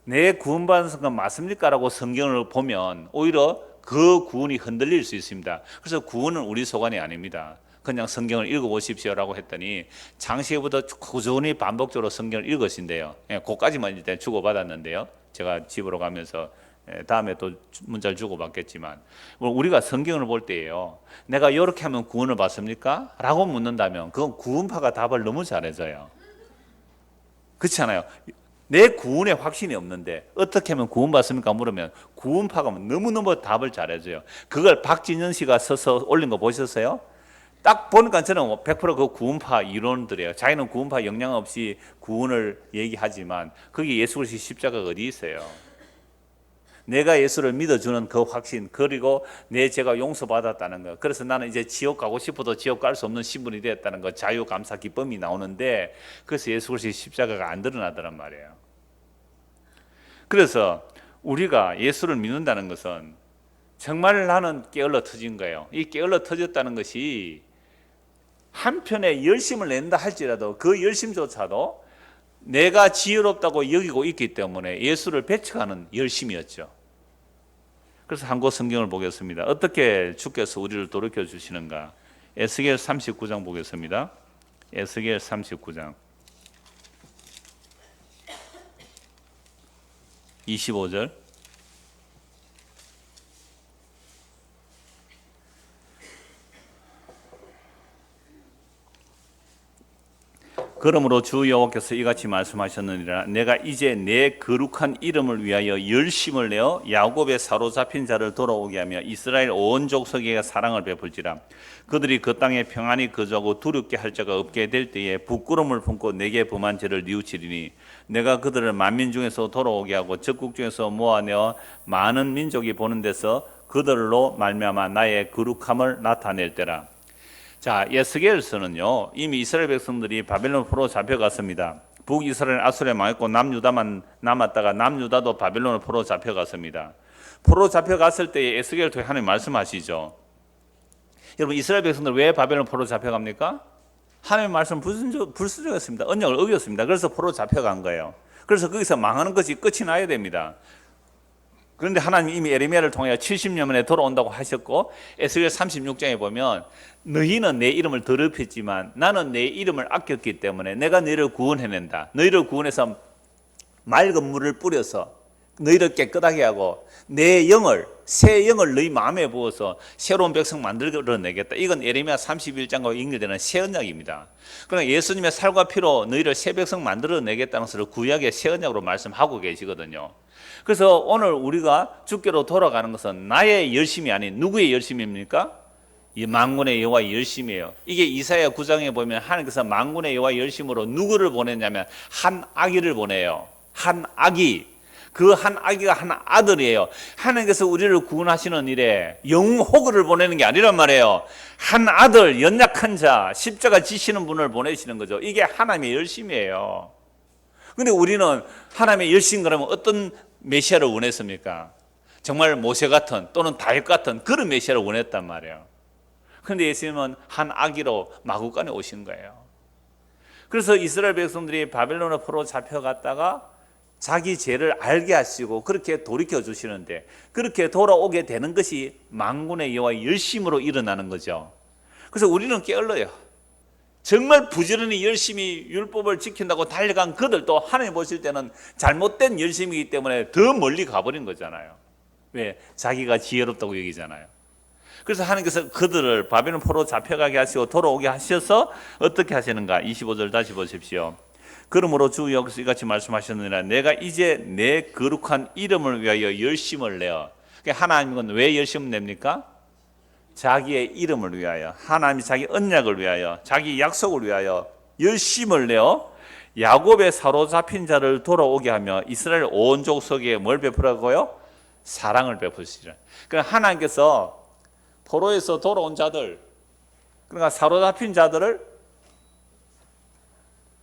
내 구원받은 건 맞습니까? 라고 성경을 보면 오히려 그 구원이 흔들릴 수 있습니다. 그래서 구원은 우리 소관이 아닙니다. 그냥 성경을 읽어보십시오라고 했더니 창세기부터 꾸준히 반복적으로 성경을 읽으신대요. 그까지만 일단 주고받았는데요. 제가 집으로 가면서 다음에 또 문자를 주고받겠지만, 우리가 성경을 볼 때예요, 내가 이렇게 하면 구원을 받습니까? 라고 묻는다면 그건 구원파가 답을 너무 잘해줘요. 그렇지 않아요? 내 구원에 확신이 없는데 어떻게 하면 구원받습니까? 물으면 구원파가 너무너무 답을 잘해줘요. 그걸 박진현 씨가 써서 올린 거 보셨어요? 딱 보니까 저는 100%그 구원파 이론들이에요. 자기는 구원파 영향 없이 구원을 얘기하지만 거기 예수 그리스도의 십자가가 어디 있어요? 내가 예수를 믿어주는 그 확신, 그리고 내 죄가 용서받았다는 것, 그래서 나는 이제 지옥 가고 싶어도 지옥 갈 수 없는 신분이 되었다는 것, 자유, 감사, 기쁨이 나오는데, 그래서 예수 그리스도의 십자가가 안 드러나더란 말이에요. 그래서 우리가 예수를 믿는다는 것은 정말 나는 깨어러 터진 거예요. 이 깨어러 터졌다는 것이 한편에 열심을 낸다 할지라도 그 열심조차도 내가 지혜롭다고 여기고 있기 때문에 예수를 배척하는 열심이었죠. 그래서 한 곳 성경을 보겠습니다. 어떻게 주께서 우리를 돌이켜 주시는가? 에스겔 39장 보겠습니다. 에스겔 39장 25절. 그러므로 주 여호와께서 이같이 말씀하셨느니라. 내가 이제 내 거룩한 이름을 위하여 열심을 내어 야곱의 사로잡힌 자를 돌아오게 하며 이스라엘 온 족속에게 사랑을 베풀지라. 그들이 그 땅에 평안히 거주하고 두렵게 할 자가 없게 될 때에 부끄러움을 품고 내게 범한 죄를 뉘우치리니 내가 그들을 만민 중에서 돌아오게 하고 적국 중에서 모아내어 많은 민족이 보는 데서 그들로 말미암아 나의 거룩함을 나타낼 때라. 자, 에스겔서는요, 이미 이스라엘 백성들이 바벨론 포로 잡혀갔습니다. 북이스라엘 아수르에 망했고 남유다만 남았다가 남유다도 바벨론 포로 잡혀갔습니다. 포로 잡혀갔을 때에 에스겔 통해 하나님 말씀하시죠. 여러분, 이스라엘 백성들 왜 바벨론 포로 잡혀갑니까? 하나님의 말씀 불순종했습니다. 언약을 어겼습니다. 그래서 포로 잡혀간 거예요. 그래서 거기서 망하는 것이 끝이 나야 됩니다. 그런데 하나님이 이미 에레미야를 통해 70년 만에 돌아온다고 하셨고, 에스겔 36장에 보면 너희는 내 이름을 더럽혔지만 나는 내 이름을 아꼈기 때문에 내가 너희를 구원해낸다. 너희를 구원해서 맑은 물을 뿌려서 너희를 깨끗하게 하고 내 영을, 새 영을 너희 마음에 부어서 새로운 백성 만들어내겠다. 이건 에레미야 31장과 연결되는 새 언약입니다. 그러나 예수님의 살과 피로 너희를 새 백성 만들어내겠다는 것을 구약의 새 언약으로 말씀하고 계시거든요. 그래서 오늘 우리가 주께로 돌아가는 것은 나의 열심이 아닌 누구의 열심입니까? 이 만군의 여호와의 열심이에요. 이게 이사야 9장에 보면 하나님께서 만군의 여호와의 열심으로 누구를 보냈냐면 한 아기를 보내요. 한 아기. 그 한 아기가 한 아들이에요. 하나님께서 우리를 구원하시는 일에 영웅 호그를 보내는 게 아니란 말이에요. 한 아들, 연약한 자, 십자가 지시는 분을 보내시는 거죠. 이게 하나님의 열심이에요. 근데 우리는 하나님의 열심 그러면 어떤 메시아를 원했습니까? 정말 모세 같은 또는 다윗 같은 그런 메시아를 원했단 말이에요. 그런데 예수님은 한 아기로 마구간에 오신 거예요. 그래서 이스라엘 백성들이 바벨론의 포로 잡혀갔다가 자기 죄를 알게 하시고 그렇게 돌이켜 주시는데, 그렇게 돌아오게 되는 것이 만군의 여호와의 열심으로 일어나는 거죠. 그래서 우리는 게을러요. 정말 부지런히 열심히 율법을 지킨다고 달려간 그들도 하나님 보실 때는 잘못된 열심이기 때문에 더 멀리 가버린 거잖아요. 왜? 자기가 지혜롭다고 얘기잖아요. 그래서 하나님께서 그들을 바벨론 포로 잡혀가게 하시고 돌아오게 하셔서 어떻게 하시는가? 25절 다시 보십시오. 그러므로 주 여기서 이같이 말씀하셨느니라. 내가 이제 내 거룩한 이름을 위하여 열심을 내어. 하나님은 왜 열심을 냅니까? 자기의 이름을 위하여, 하나님이 자기 언약을 위하여, 자기 약속을 위하여 열심을 내어 야곱의 사로잡힌 자를 돌아오게 하며 이스라엘 온 족속에 뭘 베풀라고요? 사랑을 베푸시라. 그러니까 하나님께서 포로에서 돌아온 자들, 그러니까 사로잡힌 자들을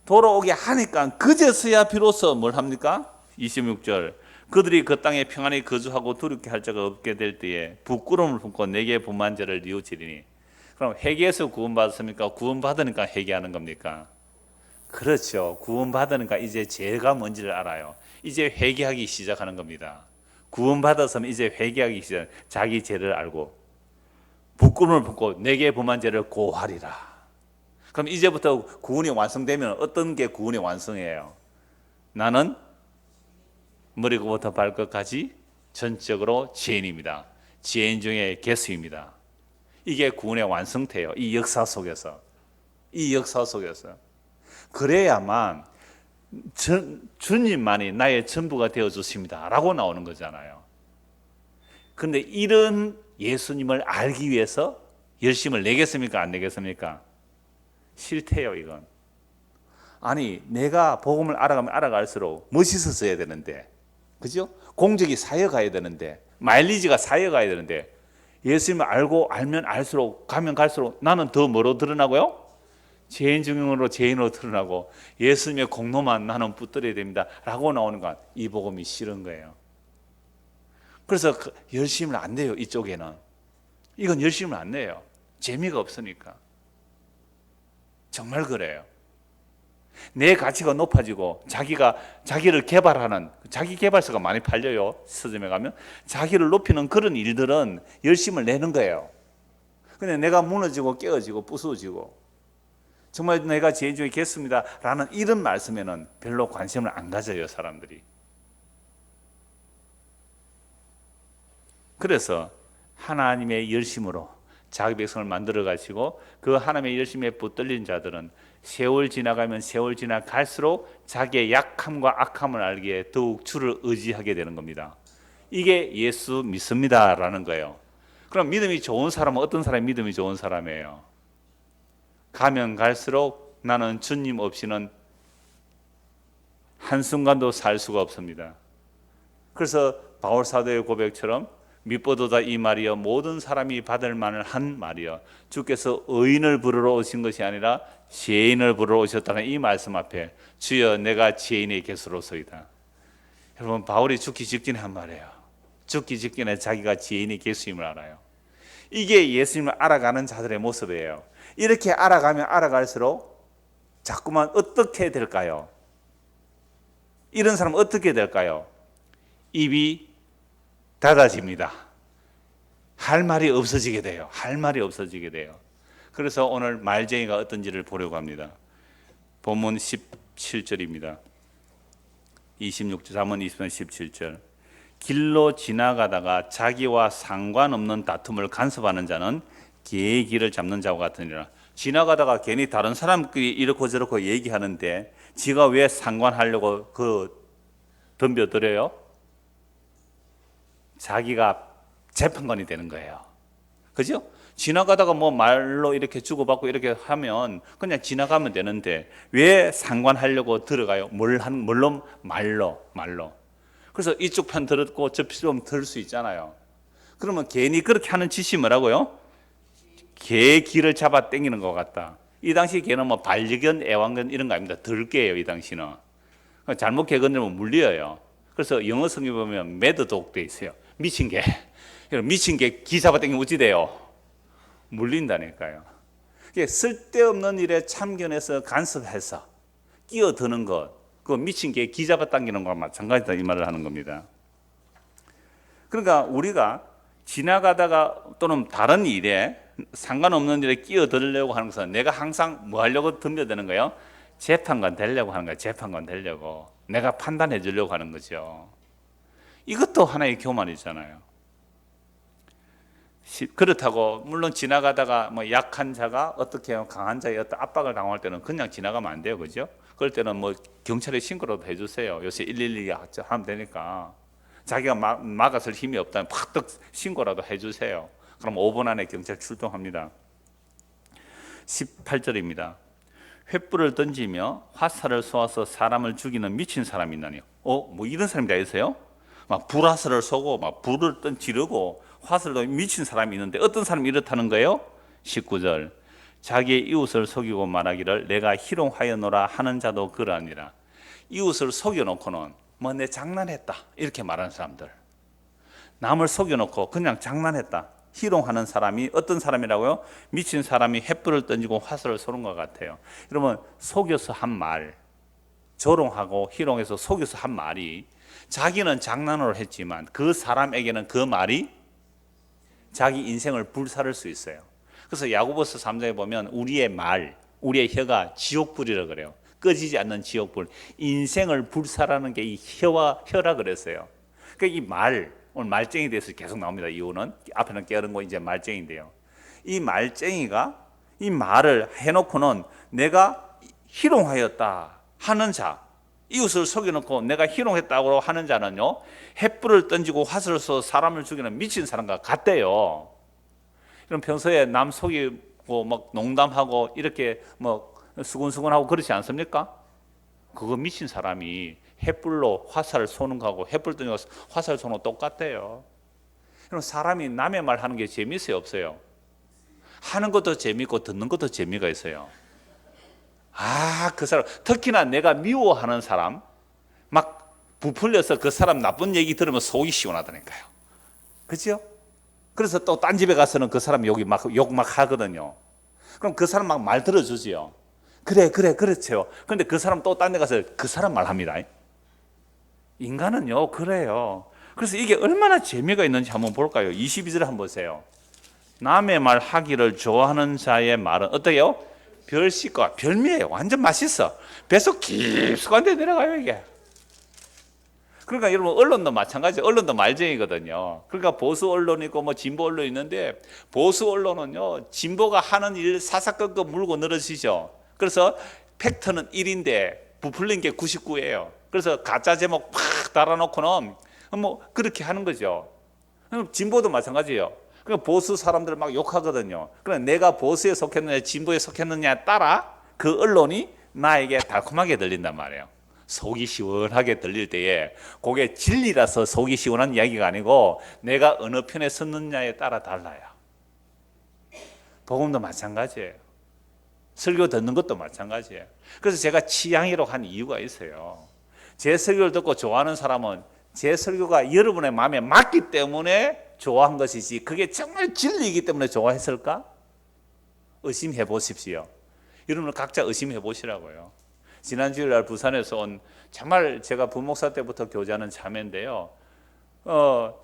돌아오게 하니까 그제서야 비로소 뭘 합니까? 26절. 그들이 그 땅에 평안히 거주하고 두렵게 할 자가 없게 될 때에 부끄러움을 품고 내게 범한 죄를 뉘우치리니. 그럼 회개해서 구원받았습니까? 구원받으니까 회개하는 겁니까? 그렇죠. 구원받으니까 이제 죄가 뭔지를 알아요. 이제 회개하기 시작하는 겁니다. 구원받았으면 이제 회개하기 시작. 자기 죄를 알고 부끄러움을 품고 내게 범한 죄를 고하리라. 그럼 이제부터 구원이 완성되면 어떤 게 구원의 완성이에요? 나는 머리부터 발끝까지 전적으로 죄인입니다. 죄인 중에 개수입니다. 이게 구원의 완성태예요. 이 역사 속에서. 그래야만 주님만이 나의 전부가 되어주십니다 라고 나오는 거잖아요. 그런데 이런 예수님을 알기 위해서 열심을 내겠습니까? 안 내겠습니까? 싫대요, 이건. 아니, 내가 복음을 알아가면 알아갈수록 멋있어져야 되는데, 그죠? 공적이 쌓여가야 되는데, 마일리지가 쌓여가야 되는데, 예수님을 알면 알수록, 가면 갈수록 나는 더 뭐로 드러나고요? 죄인 중으로 죄인으로 드러나고 예수님의 공로만 나는 붙들어야 됩니다 라고 나오는 건 이 복음이 싫은 거예요. 그래서 열심을 안 내요. 이쪽에는 이건 열심을 안 내요. 재미가 없으니까. 정말 그래요. 내 가치가 높아지고 자기를 개발하는, 자기 개발서가 많이 팔려요. 서점에 가면 자기를 높이는 그런 일들은 열심을 내는 거예요. 근데 내가 무너지고 깨어지고 부수어지고 정말 내가 죄인 중에 개수입니다 라는 이런 말씀에는 별로 관심을 안 가져요, 사람들이. 그래서 하나님의 열심으로 자기 백성을 만들어 가지고 그 하나님의 열심에 붙들린 자들은 세월 지나가면 세월 지나갈수록 자기의 약함과 악함을 알기에 더욱 주를 의지하게 되는 겁니다. 이게 예수 믿습니다 라는 거예요. 그럼 믿음이 좋은 사람은 어떤 사람이 믿음이 좋은 사람이에요? 가면 갈수록 나는 주님 없이는 한순간도 살 수가 없습니다. 그래서 바울 사도의 고백처럼 미쁘도다 이 말이여 모든 사람이 받을 만을 한 말이여 주께서 의인을 부르러 오신 것이 아니라 죄인을 부르러 오셨다는 이 말씀 앞에 주여 내가 죄인의 개수로소이다. 여러분, 바울이 죽기 직전에 한 말이에요. 죽기 직전에 자기가 죄인의 개수임을 알아요. 이게 예수님을 알아가는 자들의 모습이에요. 이렇게 알아가면 알아갈수록 자꾸만 어떻게 될까요? 이런 사람은 어떻게 될까요? 입이 닫아집니다. 할 말이 없어지게 돼요. 그래서 오늘 말쟁이가 어떤지를 보려고 합니다. 본문 17절입니다. 26절, 잠언 20편 17절. 길로 지나가다가 자기와 상관없는 다툼을 간섭하는 자는 개의 길을 잡는 자와 같으니라. 지나가다가 괜히 다른 사람끼리 이렇고 저렇고 얘기하는데 지가 왜 상관하려고 덤벼들어요? 자기가 재판관이 되는 거예요. 그죠? 지나가다가 뭐 말로 이렇게 주고받고 이렇게 하면 그냥 지나가면 되는데 왜 상관하려고 들어가요? 물론 말로. 그래서 이쪽 편 들었고 저 편 들을 수 있잖아요. 그러면 괜히 그렇게 하는 짓이 뭐라고요? 개의 길을 잡아 당기는 것 같다. 이 당시 개는 뭐 반려견, 애완견 이런 거 아닙니다. 들개예요, 이 당시는. 잘못 개 건드리면 물려요. 그래서 영어 성경 보면 매드독 돼 있어요. 미친 개. 미친 개 기 잡아 당기면 어찌 돼요? 물린다니까요. 쓸데없는 일에 참견해서 간섭해서 끼어드는 것, 그 미친 개 기 잡아 당기는 것과 마찬가지다 이 말을 하는 겁니다. 그러니까 우리가 지나가다가 또는 다른 일에 상관없는 일에 끼어들려고 하는 것은 내가 항상 뭐 하려고 덤벼드는 거예요? 재판관 되려고 하는 거예요. 재판관 되려고. 내가 판단해 주려고 하는 거죠. 이것도 하나의 교만이잖아요. 그렇다고 물론 지나가다가 뭐 약한 자가 어떻게 해요? 강한 자의 어떤 압박을 당할 때는 그냥 지나가면 안 돼요. 그죠? 그럴 때는 뭐 경찰에 신고라도 해주세요. 요새 112 하면 되니까. 자기가 막았을 힘이 없다면 팍떡 신고라도 해주세요. 그럼 5분 안에 경찰 출동합니다. 18절입니다. 횃불을 던지며 화살을 쏘아서 사람을 죽이는 미친 사람이 있나니. 뭐 이런 사람이 다 있어요? 막 불화살을 쏘고 막 불을 지르고 화살도 미친 사람이 있는데 어떤 사람이 이렇다는 거예요? 19절. 자기의 이웃을 속이고 말하기를 내가 희롱하였노라 하는 자도 그러하니라. 이웃을 속여놓고는 뭐 내 장난했다 이렇게 말하는 사람들, 남을 속여놓고 그냥 장난했다 희롱하는 사람이 어떤 사람이라고요? 미친 사람이 횃불을 던지고 화살을 쏘는 것 같아요. 여러분, 속여서 한 말, 조롱하고 희롱해서 속여서 한 말이 자기는 장난으로 했지만 그 사람에게는 그 말이 자기 인생을 불살을 수 있어요. 그래서 야고보서 3장에 보면 우리의 말, 우리의 혀가 지옥불이라 그래요. 꺼지지 않는 지옥불. 인생을 불살하는 게 이 혀라 그랬어요. 그러니까 이 말, 오늘 말쟁이에 대해서 계속 나옵니다. 이유는 앞에는 게으른 거 이제 말쟁이인데요. 이 말쟁이가 이 말을 해놓고는 내가 희롱하였다 하는 자, 이웃을 속여놓고 내가 희롱했다고 하는 자는요, 횃불을 던지고 화살을 쏘 사람을 죽이는 미친 사람과 같대요. 그럼 평소에 남 속이고 막 농담하고 이렇게 뭐 수근수근하고 그렇지 않습니까? 그거 미친 사람이 횃불로 화살을 쏘는 거하고 횃불 던지고 화살 쏘는 거 똑같대요. 그럼 사람이 남의 말 하는 게 재미있어요, 없어요? 하는 것도 재미있고 듣는 것도 재미가 있어요. 그 사람, 특히나 내가 미워하는 사람 막 부풀려서 그 사람 나쁜 얘기 들으면 속이 시원하다니까요. 그죠? 그래서 또 딴 집에 가서는 그 사람 욕 막 하거든요. 그럼 그 사람 막 말 들어주지요. 그래 그렇죠. 그런데 그 사람 또 딴 데 가서 그 사람 말 합니다. 인간은요 그래요. 그래서 이게 얼마나 재미가 있는지 한번 볼까요? 22절 한번 보세요. 남의 말 하기를 좋아하는 자의 말은 어때요? 별식과 별미예요. 완전 맛있어. 뱃속 깊숙한 데 내려가요 이게. 그러니까 여러분 언론도 마찬가지예요. 언론도 말쟁이거든요. 그러니까 보수 언론이 있고 뭐 진보 언론이 있는데, 보수 언론은요 진보가 하는 일 사사건건 물고 늘어지죠. 그래서 팩트는 1인데 부풀린 게 99예요. 그래서 가짜 제목 팍 달아놓고는 뭐 그렇게 하는 거죠. 진보도 마찬가지예요. 그러니까 보수 사람들 막 욕하거든요. 그러니까 내가 보수에 속했느냐 진보에 속했느냐에 따라 그 언론이 나에게 달콤하게 들린단 말이에요. 속이 시원하게 들릴 때에 그게 진리라서 속이 시원한 이야기가 아니고 내가 어느 편에 섰느냐에 따라 달라요. 복음도 마찬가지예요. 설교 듣는 것도 마찬가지예요. 그래서 제가 취향이라고 한 이유가 있어요. 제 설교를 듣고 좋아하는 사람은 제 설교가 여러분의 마음에 맞기 때문에 좋아한 것이지 그게 정말 진리이기 때문에 좋아했을까? 의심해 보십시오. 여러분 각자 의심해 보시라고요. 지난 주일날 부산에서 온 정말 제가 부목사 때부터 교제하는 자매인데요.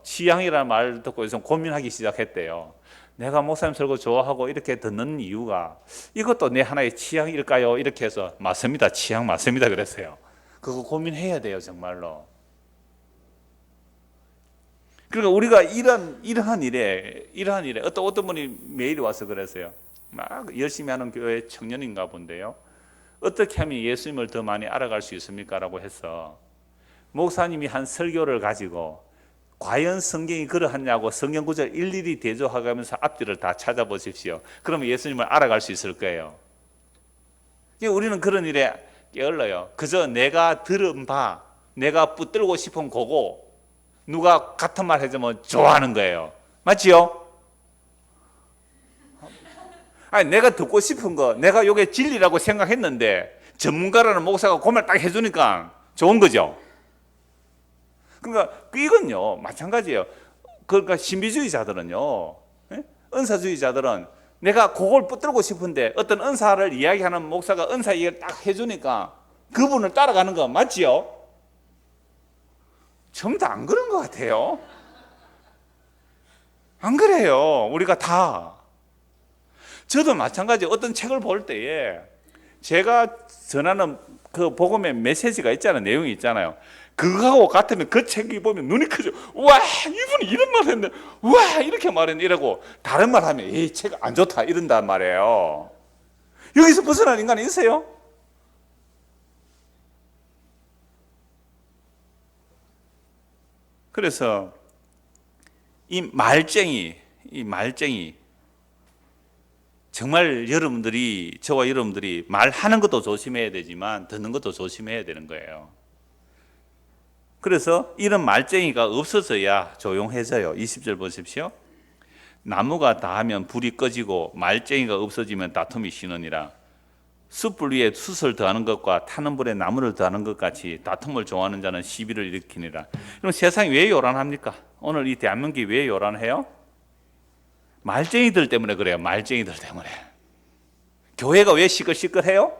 취향이라는 말을 듣고 요즘 고민하기 시작했대요. 내가 목사님 설교 좋아하고 이렇게 듣는 이유가 이것도 내 하나의 취향일까요? 이렇게 해서 맞습니다. 취향 맞습니다. 그랬어요. 그거 고민해야 돼요, 정말로. 그러니까 우리가 이러한 일에 어떤 분이 메일이 와서 그랬어요. 막 열심히 하는 교회 청년인가 본데요. 어떻게 하면 예수님을 더 많이 알아갈 수 있습니까? 라고 해서 목사님이 한 설교를 가지고 과연 성경이 그러하냐고 성경 구절 일일이 대조하면서 앞뒤를 다 찾아보십시오. 그러면 예수님을 알아갈 수 있을 거예요. 우리는 그런 일에 게을러요. 그저 내가 들은 바, 내가 붙들고 싶은 거고 누가 같은 말 해주면 좋아하는 거예요. 맞지요? 아니 내가 듣고 싶은 거, 내가 이게 진리라고 생각했는데 전문가라는 목사가 그 말 딱 해주니까 좋은 거죠. 그러니까 이건요 마찬가지예요. 그러니까 신비주의자들은요, 은사주의자들은 내가 그걸 붙들고 싶은데 어떤 은사를 이야기하는 목사가 은사 이야기를 딱 해주니까 그분을 따라가는 거 맞지요? 전부 다 안 그런 것 같아요. 안 그래요. 우리가 다. 저도 마찬가지. 어떤 책을 볼 때에 제가 전하는 그 복음의 메시지가 있잖아요. 내용이 있잖아요. 그거하고 같으면 그 책이 보면 눈이 크죠. 와, 이분이 이런 말 했네. 와, 이렇게 말했네. 이러고 다른 말 하면 이 책 안 좋다 이런단 말이에요. 여기서 벗어난 인간이 있어요? 그래서 이 말쟁이 정말 여러분들이, 저와 여러분들이 말하는 것도 조심해야 되지만 듣는 것도 조심해야 되는 거예요. 그래서 이런 말쟁이가 없어져야 조용해져요. 20절 보십시오. 나무가 다하면 불이 꺼지고 말쟁이가 없어지면 다툼이 쉬느니라. 숯불 위에 숯을 더하는 것과 타는 불에 나무를 더하는 것 같이 다툼을 좋아하는 자는 시비를 일으키니라. 그럼 세상이 왜 요란합니까? 오늘 이 대한민국이 왜 요란해요? 말쟁이들 때문에 그래요. 말쟁이들 때문에. 교회가 왜 시끌시끌해요?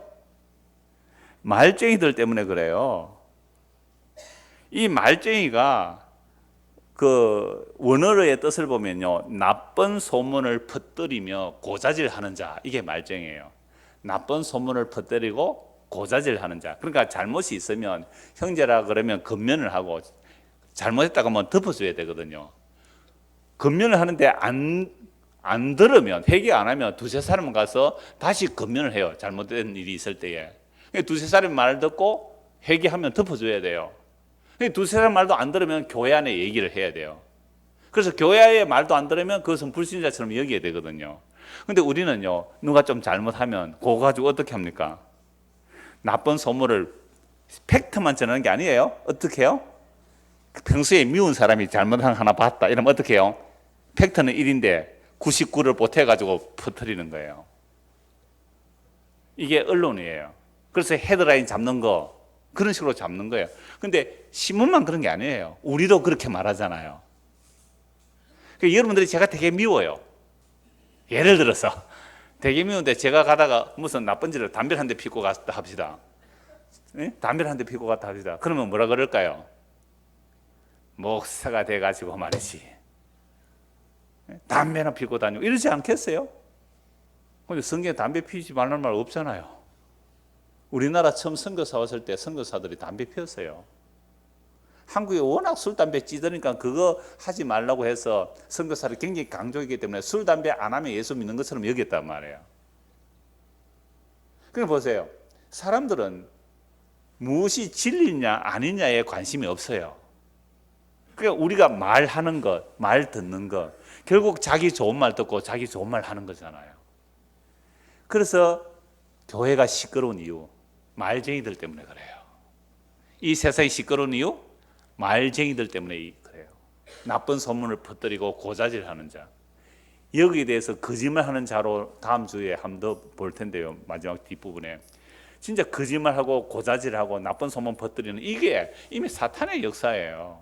말쟁이들 때문에 그래요. 이 말쟁이가 그 원어의 뜻을 보면요, 나쁜 소문을 퍼뜨리며 고자질하는 자, 이게 말쟁이에요. 나쁜 소문을 퍼뜨리고 고자질하는 자. 그러니까 잘못이 있으면 형제라 그러면 건면을 하고, 잘못했다고 하면 덮어줘야 되거든요. 건면을 하는데 안 들으면, 회개 안 하면 두세 사람 가서 다시 건면을 해요. 잘못된 일이 있을 때에. 두세 사람 말 듣고 회개하면 덮어줘야 돼요. 두세 사람 말도 안 들으면 교회 안에 얘기를 해야 돼요. 그래서 교회의 말도 안 들으면 그것은 불신자처럼 여겨야 되거든요. 근데 우리는요, 누가 좀 잘못하면 그거 가지고 어떻게 합니까? 나쁜 소문을 팩트만 전하는 게 아니에요. 어떻게 해요? 평소에 미운 사람이 잘못한 하나 봤다 이러면 어떻게 해요? 팩트는 1인데 99를 보태가지고 퍼뜨리는 거예요. 이게 언론이에요. 그래서 헤드라인 잡는 거 그런 식으로 잡는 거예요. 근데 신문만 그런 게 아니에요. 우리도 그렇게 말하잖아요. 그러니까 여러분들이 제가 되게 미워요. 예를 들어서 되게 미운데 제가 가다가 무슨 나쁜 짓을 담배를 한 대 피고 갔다 합시다. 네? 담배를 한 대 피고 갔다 합시다. 그러면 뭐라 그럴까요? 목사가 돼가지고 말이지, 담배나 피고 다니고 이러지 않겠어요? 근데 성경에 담배 피우지 말라는 말 없잖아요. 우리나라 처음 선교사 왔을 때 선교사들이 담배 피웠어요. 한국에 워낙 술, 담배 찌드니까 그거 하지 말라고 해서 선교사를 굉장히 강조했기 때문에 술, 담배 안 하면 예수 믿는 것처럼 여겼단 말이에요. 그럼 보세요. 사람들은 무엇이 진리냐 아니냐에 관심이 없어요. 그러니까 우리가 말하는 것, 말 듣는 것, 결국 자기 좋은 말 듣고 자기 좋은 말 하는 거잖아요. 그래서 교회가 시끄러운 이유, 말쟁이들 때문에 그래요. 이 세상이 시끄러운 이유, 말쟁이들 때문에 그래요. 나쁜 소문을 퍼뜨리고 고자질하는 자. 여기에 대해서 거짓말하는 자로 다음 주에 한 번 더 볼 텐데요. 마지막 뒷부분에 진짜 거짓말하고 고자질하고 나쁜 소문 퍼뜨리는 이게 이미 사탄의 역사예요.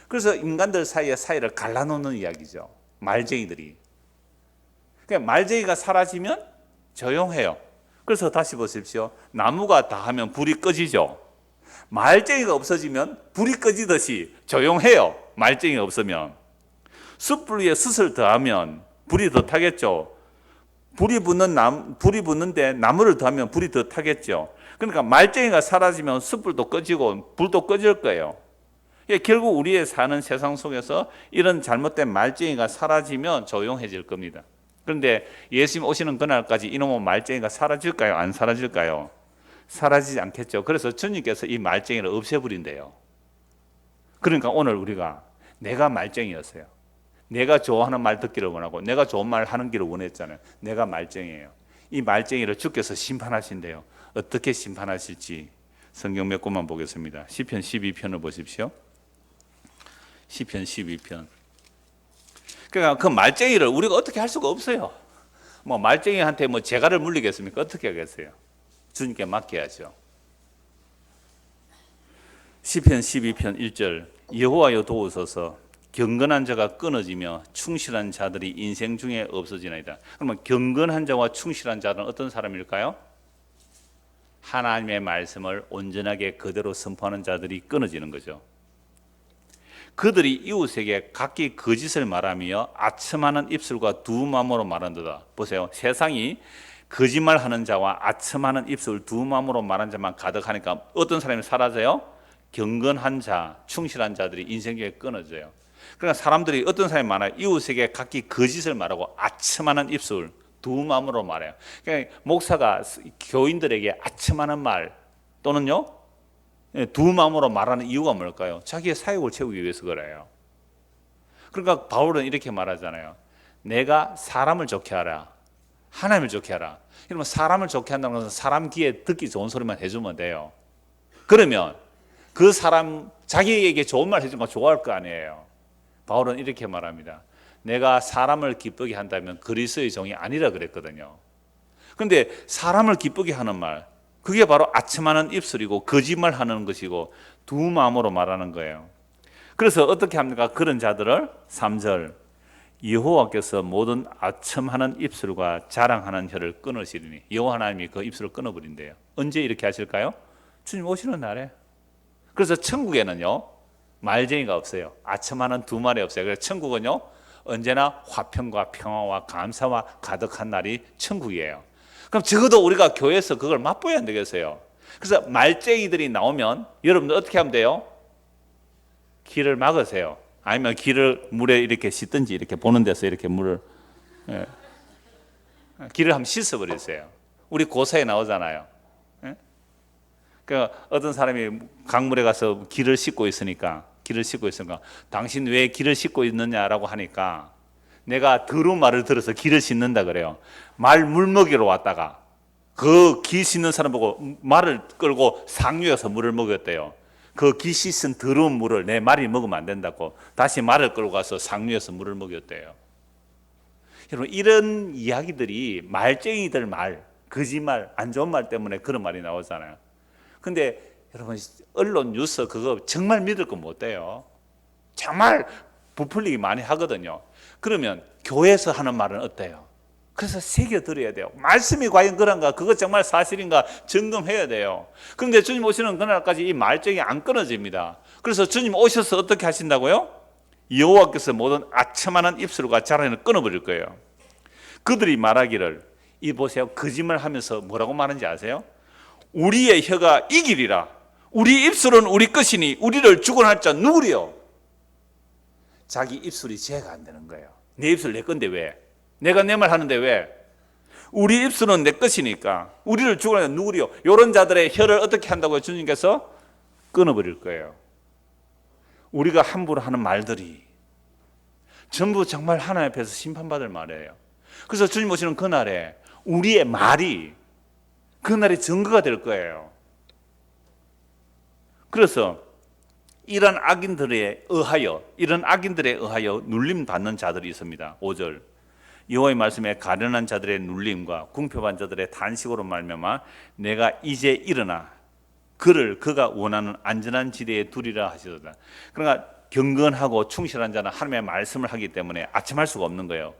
그래서 인간들 사이에 사이를 갈라놓는 이야기죠. 말쟁이들이. 그러니까 말쟁이가 사라지면 조용해요. 그래서 다시 보십시오. 나무가 다 하면 불이 꺼지죠. 말쟁이가 없어지면 불이 꺼지듯이 조용해요. 말쟁이가 없으면. 숯불 위에 숯을 더하면 불이 더 타겠죠. 불이 붙는데 나무를 더하면 불이 더 타겠죠. 그러니까 말쟁이가 사라지면 숯불도 꺼지고 불도 꺼질 거예요. 결국 우리의 사는 세상 속에서 이런 잘못된 말쟁이가 사라지면 조용해질 겁니다. 그런데 예수님 오시는 그날까지 이놈의 말쟁이가 사라질까요? 안 사라질까요? 사라지지 않겠죠. 그래서 주님께서 이 말쟁이를 없애버린대요. 그러니까 오늘 우리가 내가 말쟁이였어요. 내가 좋아하는 말 듣기를 원하고 내가 좋은 말 하는 길을 원했잖아요. 내가 말쟁이에요. 이 말쟁이를 주께서 심판하신대요. 어떻게 심판하실지 성경 몇 곳만 보겠습니다. 시편 12편을 보십시오. 시편 12편. 그러니까 그 말쟁이를 우리가 어떻게 할 수가 없어요. 뭐 말쟁이한테 뭐 재갈을 물리겠습니까? 어떻게 하겠어요? 주님께 맡겨야죠. 시편 12편 1절 여호와여 도우소서 경건한 자가 끊어지며 충실한 자들이 인생 중에 없어지나이다. 그러면 경건한 자와 충실한 자들은 어떤 사람일까요? 하나님의 말씀을 온전하게 그대로 선포하는 자들이 끊어지는 거죠. 그들이 이웃에게 각기 거짓을 말하며 아첨하는 입술과 두 마음으로 말한다. 보세요. 세상이 거짓말하는 자와 아첨하는 입술 두 마음으로 말하는 자만 가득하니까 어떤 사람이 사라져요? 경건한 자, 충실한 자들이 인생 중에 끊어져요. 그러니까 사람들이 어떤 사람이 많아요? 이웃에게 각기 거짓을 말하고 아첨하는 입술 두 마음으로 말해요. 그러니까 목사가 교인들에게 아첨하는 말 또는요 두 마음으로 말하는 이유가 뭘까요? 자기의 사욕을 채우기 위해서 그래요. 그러니까 바울은 이렇게 말하잖아요. 내가 사람을 좋게 하라. 하나님을 좋게 하라. 이러면 사람을 좋게 한다는 것은 사람 귀에 듣기 좋은 소리만 해주면 돼요. 그러면 그 사람 자기에게 좋은 말 해주면 좋아할 거 아니에요. 바울은 이렇게 말합니다. 내가 사람을 기쁘게 한다면 그리스도의 종이 아니라 그랬거든요. 그런데 사람을 기쁘게 하는 말, 그게 바로 아첨하는 입술이고 거짓말하는 것이고 두 마음으로 말하는 거예요. 그래서 어떻게 합니까? 그런 자들을 3절 여호와께서 모든 아첨하는 입술과 자랑하는 혀를 끊으시리니 여호와 하나님이 그 입술을 끊어버린대요. 언제 이렇게 하실까요? 주님 오시는 날에. 그래서 천국에는요 말쟁이가 없어요. 아첨하는 두 말이 없어요. 그래서 천국은요 언제나 화평과 평화와 감사와 가득한 날이 천국이에요. 그럼 적어도 우리가 교회에서 그걸 맛보여야 안 되겠어요? 그래서 말쟁이들이 나오면 여러분들 어떻게 하면 돼요? 길을 막으세요. 아니면 길을 물에 이렇게 씻든지 이렇게 보는 데서 이렇게 물을 길을 한번 씻어버리세요. 우리 고사에 나오잖아요. 그러니까 어떤 사람이 강물에 가서 길을 씻고 있으니까 당신 왜 길을 씻고 있느냐라고 하니까 내가 더러운 말을 들어서 길을 씻는다 그래요. 말 물먹이러 왔다가 그 기 씻는 사람 보고 말을 끌고 상류에 가서 물을 먹였대요. 그 기 씻은 더러운 물을 내 말이 먹으면 안 된다고 다시 말을 끌고 가서 상류에서 물을 먹였대요. 여러분 이런 이야기들이 말쟁이들 말, 거짓말, 안 좋은 말 때문에 그런 말이 나오잖아요. 근데 여러분 언론 뉴스 그거 정말 믿을 거 못 돼요. 정말 부풀리기 많이 하거든요. 그러면 교회에서 하는 말은 어때요? 그래서 새겨들어야 돼요. 말씀이 과연 그런가? 그거 정말 사실인가? 점검해야 돼요. 그런데 주님 오시는 그날까지 이 말쟁이 안 끊어집니다. 그래서 주님 오셔서 어떻게 하신다고요? 여호와께서 모든 아첨하는 입술과 자랑을 끊어버릴 거예요. 그들이 말하기를 이 보세요. 거짓말하면서 뭐라고 말하는지 아세요? 우리의 혀가 이기리라. 우리 입술은 우리 것이니 우리를 주관할 자 누구리요? 자기 입술이 죄가 안 되는 거예요. 내 입술 내 건데 왜? 내가 내 말 하는데 왜? 우리 입술은 내 것이니까 우리를 주관할 자 누구리요? 이런 자들의 혀를 어떻게 한다고요? 주님께서 끊어버릴 거예요. 우리가 함부로 하는 말들이 전부 정말 하나님 앞에서 심판받을 말이에요. 그래서 주님 오시는 그날에 우리의 말이 그날의 증거가 될 거예요. 그래서 이런 악인들에 의하여 눌림 받는 자들이 있습니다. 5절 여호와의 말씀에 가련한 자들의 눌림과 궁핍한 자들의 탄식으로 말미암아 내가 이제 일어나 그가 원하는 안전한 지대에 두리라 하시도다. 그러니까 경건하고 충실한 자는 하나님의 말씀을 하기 때문에 아첨할 수가 없는 거예요.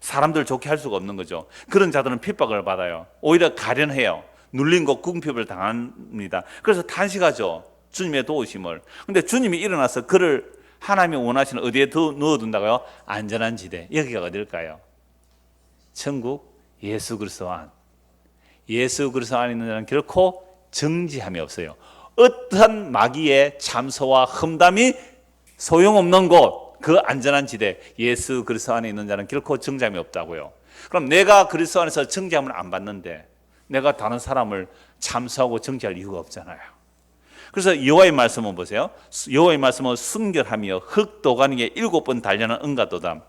사람들 좋게 할 수가 없는 거죠. 그런 자들은 핍박을 받아요. 오히려 가련해요. 눌림과 궁핍을 당합니다. 그래서 탄식하죠. 주님의 도우심을. 근데 주님이 일어나서 그를 하나님이 원하시는 어디에 넣어둔다고요? 안전한 지대. 여기가 어딜까요? 천국 예수 그리스도 안. 예수 그리스도 안에 있는 자는 결코 정지함이 없어요. 어떠한 마귀의 참소와 험담이 소용없는 곳, 그 안전한 지대, 예수 그리스도 안에 있는 자는 결코 정지함이 없다고요. 그럼 내가 그리스도 안에서 정지함을 안 받는데 내가 다른 사람을 참소하고 정지할 이유가 없잖아요. 그래서 여호와의 말씀은 보세요. 여호와의 말씀은 순결하며 흙도가니에 7번 단련한 은가도다.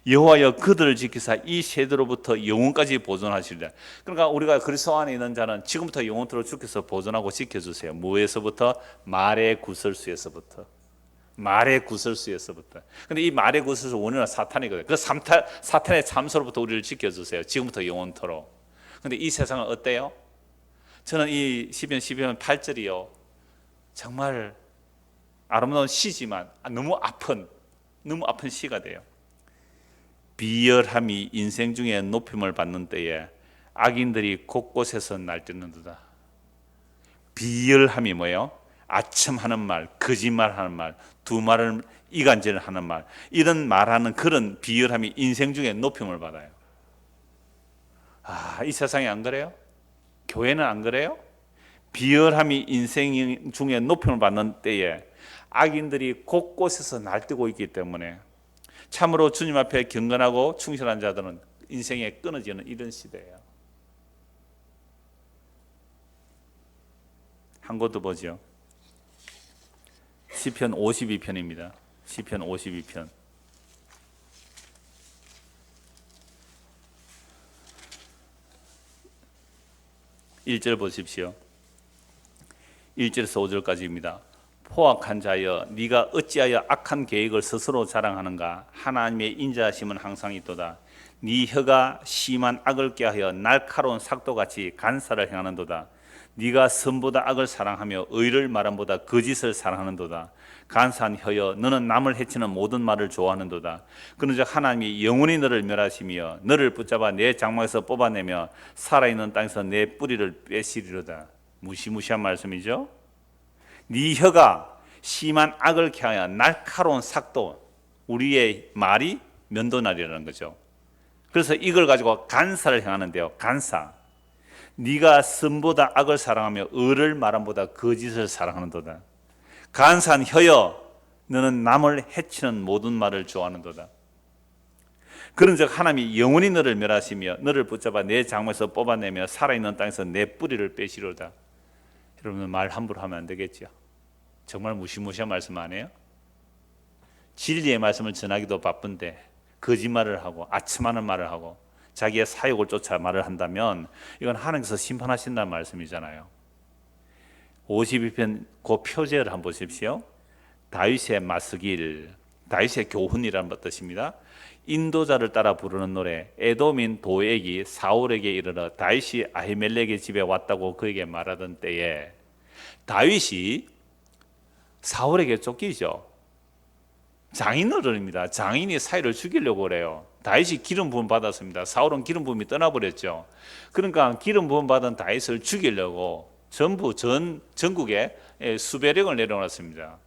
여호와여 그들을 지키사 이 세대로부터 영원까지 보존하시리라. 그러니까 우리가 그리스도 안에 있는 자는 지금부터 영원토록 주께서 보존하고 지켜주세요. 무에서부터? 말의 구설수에서부터. 말의 구설수에서부터. 근데 이 말의 구설수 원인은 사탄이거든요. 그 사탄의 참소로부터 우리를 지켜주세요. 지금부터 영원토록. 근데 이 세상은 어때요? 저는 이 시편 12편 8절이요. 정말 아름다운 시지만 너무 아픈 시가 돼요. 비열함이 인생 중에 높임을 받는 때에 악인들이 곳곳에서 날뛰는도다. 비열함이 뭐예요? 아첨하는 말, 거짓말하는 말, 두 말을 이간질하는 말, 이런 말하는 그런 비열함이 인생 중에 높임을 받아요. 이 세상이 안 그래요? 교회는 안 그래요? 비열함이 인생 중에 높임을 받는 때에 악인들이 곳곳에서 날뛰고 있기 때문에 참으로 주님 앞에 경건하고 충실한 자들은 인생에 끊어지는 이런 시대예요. 한 곳도 보죠. 시편 52편입니다. 시편 52편. 1절 보십시오. 1절에서 5절까지입니다. 포악한 자여 네가 어찌하여 악한 계획을 스스로 자랑하는가. 하나님의 인자하심은 항상 있도다. 네 혀가 심한 악을 꾀하여 날카로운 삭도같이 간사를 행하는도다. 네가 선보다 악을 사랑하며 의를 말함보다 거짓을 사랑하는도다. 간사한 혀여 너는 남을 해치는 모든 말을 좋아하는도다. 그런즉 하나님이 영원히 너를 멸하시며 너를 붙잡아 내 장막에서 뽑아내며 살아있는 땅에서 내 뿌리를 빼시리로다. 무시무시한 말씀이죠. 네 혀가 심한 악을 향하여 날카로운 삭도, 우리의 말이 면도날이라는 거죠. 그래서 이걸 가지고 간사를 향하는데요. 간사. 네가 선보다 악을 사랑하며 의를 말함보다 거짓을 사랑하는도다. 간사한 혀여, 너는 남을 해치는 모든 말을 좋아하는도다. 그런즉 하나님이 영원히 너를 멸하시며 너를 붙잡아 내 장막에서 뽑아내며 살아있는 땅에서 내 뿌리를 빼시로다. 여러분, 말 함부로 하면 안 되겠죠. 정말 무시무시한 말씀 아니에요? 진리의 말씀을 전하기도 바쁜데 거짓말을 하고 아첨하는 말을 하고 자기의 사욕을 쫓아 말을 한다면 이건 하나님께서 심판하신다는 말씀이잖아요. 52편 그 표제를 한번 보십시오. 다윗의 마스길, 다윗의 교훈이라는 뜻입니다. 인도자를 따라 부르는 노래. 에돔인 도액이 사울에게 이르러 다윗이 아히멜렉의 집에 왔다고 그에게 말하던 때에, 다윗이 사울에게 쫓기죠. 장인 어른입니다. 장인이 사울을 죽이려고 그래요. 다윗이 기름 부음 받았습니다. 사울은 기름 부음이 떠나버렸죠. 그러니까 기름 부음 받은 다윗을 죽이려고 전부 전국에 수배령을 내려놨습니다.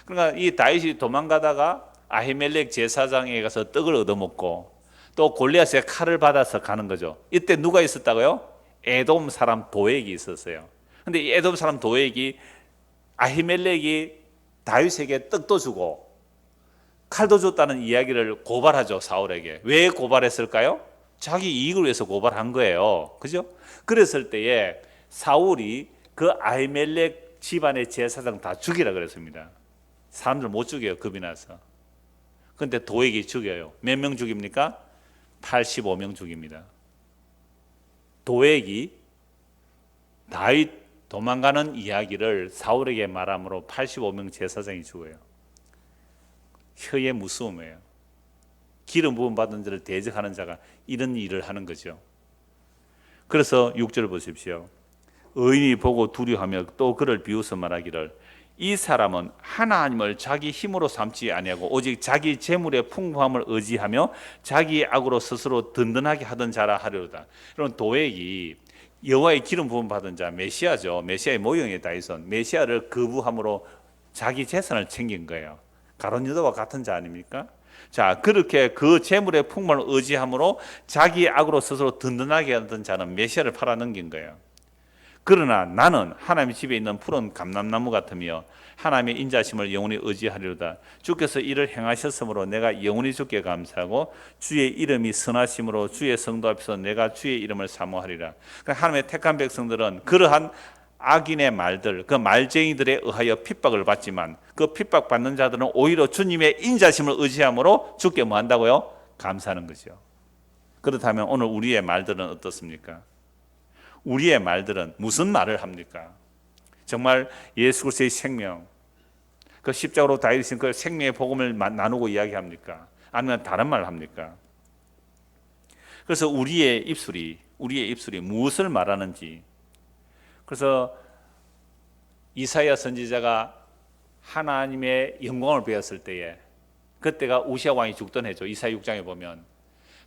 그러니까 이 다윗이 도망가다가 아히멜렉 제사장에 가서 떡을 얻어먹고 또 골리앗의 칼을 받아서 가는 거죠. 이때 누가 있었다고요? 에돔 사람 도액이 있었어요. 근데 이 에돔 사람 도액이 아히멜렉이 다윗에게 떡도 주고 칼도 줬다는 이야기를 고발하죠. 사울에게. 왜 고발했을까요? 자기 이익을 위해서 고발한 거예요. 그죠? 그랬을 때에 사울이 그 아히멜렉 집안의 제사장 다 죽이라 그랬습니다. 사람들 못 죽여요. 겁이 나서. 그런데 도액이 죽여요. 몇 명 죽입니까? 85명 죽입니다. 도액이 다윗 도망가는 이야기를 사울에게 말함으로 85명 제사장이 죽어요. 혀의 무서움이에요. 기름 부음 받은 자를 대적하는 자가 이런 일을 하는 거죠. 그래서 6절 보십시오. 의인이 보고 두려워하며 또 그를 비웃어 말하기를 이 사람은 하나님을 자기 힘으로 삼지 아니하고 오직 자기 재물의 풍부함을 의지하며 자기 악으로 스스로 든든하게 하던 자라 하려다. 여러분, 도액이 여호와의 기름 부음 받은 자, 메시아죠. 메시아의 모형의 다윗은 메시아를 거부함으로 자기 재산을 챙긴 거예요. 가룟 유다와 같은 자 아닙니까? 자, 그렇게 그 재물의 풍만을 의지함으로 자기 악으로 스스로 든든하게 하던 자는 메시아를 팔아넘긴 거예요. 그러나 나는 하나님의 집에 있는 푸른 감람나무 같으며 하나님의 인자심을 영원히 의지하리로다. 주께서 이를 행하셨으므로 내가 영원히 주께 감사하고 주의 이름이 선하심으로 주의 성도 앞에서 내가 주의 이름을 사모하리라. 하나님의 택한 백성들은 그러한 악인의 말들, 그 말쟁이들에 의하여 핍박을 받지만 그 핍박받는 자들은 오히려 주님의 인자심을 의지함으로 주께 뭐 한다고요? 감사하는 거죠. 그렇다면 오늘 우리의 말들은 어떻습니까? 우리의 말들은 무슨 말을 합니까? 정말 예수 그리스도의 생명, 그 십자가로 다이신 그 생명의 복음을 나누고 이야기합니까? 아니면 다른 말을 합니까? 그래서 우리의 입술이 무엇을 말하는지. 그래서 이사야 선지자가 하나님의 영광을 배웠을 때에, 그때가 우시아 왕이 죽던 해죠. 이사야 6장에 보면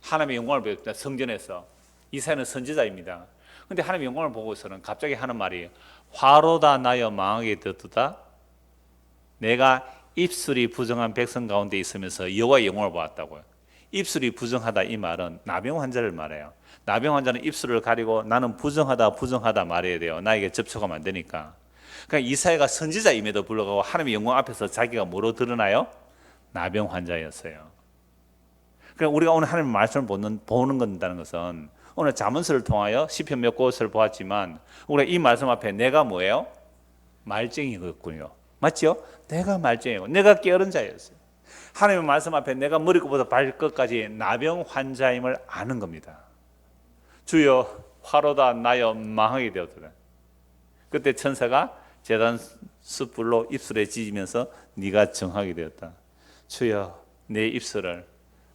하나님의 영광을 배웠다. 성전에서. 이사야는 선지자입니다. 근데 하나님의 영광을 보고서는 갑자기 하는 말이 화로다 나여 망하게 되었도다. 내가 입술이 부정한 백성 가운데 있으면서 여호와의 영광을 보았다고요. 입술이 부정하다, 이 말은 나병 환자를 말해요. 나병 환자는 입술을 가리고 나는 부정하다 말해야 돼요. 나에게 접촉하면 안 되니까. 그러니까 이사야가 선지자임에도 불구하고 하나님의 영광 앞에서 자기가 뭐로 드러나요? 나병 환자였어요. 그러니까 우리가 오늘 하나님의 말씀을 보는 건다는 것은, 오늘 잠언서를 통하여 시편 몇 곳을 보았지만 우리가 이 말씀 앞에 내가 뭐예요? 말쟁이였군요. 맞죠? 내가 말쟁이고 내가 게으른 자였어요. 하나님의 말씀 앞에 내가 머리끝부터 발끝까지 나병 환자임을 아는 겁니다. 주여 화로다 나여 망하게 되었다. 그때 천사가 제단 숯불로 입술에 찢으면서 네가 정하게 되었다. 주여 내 입술을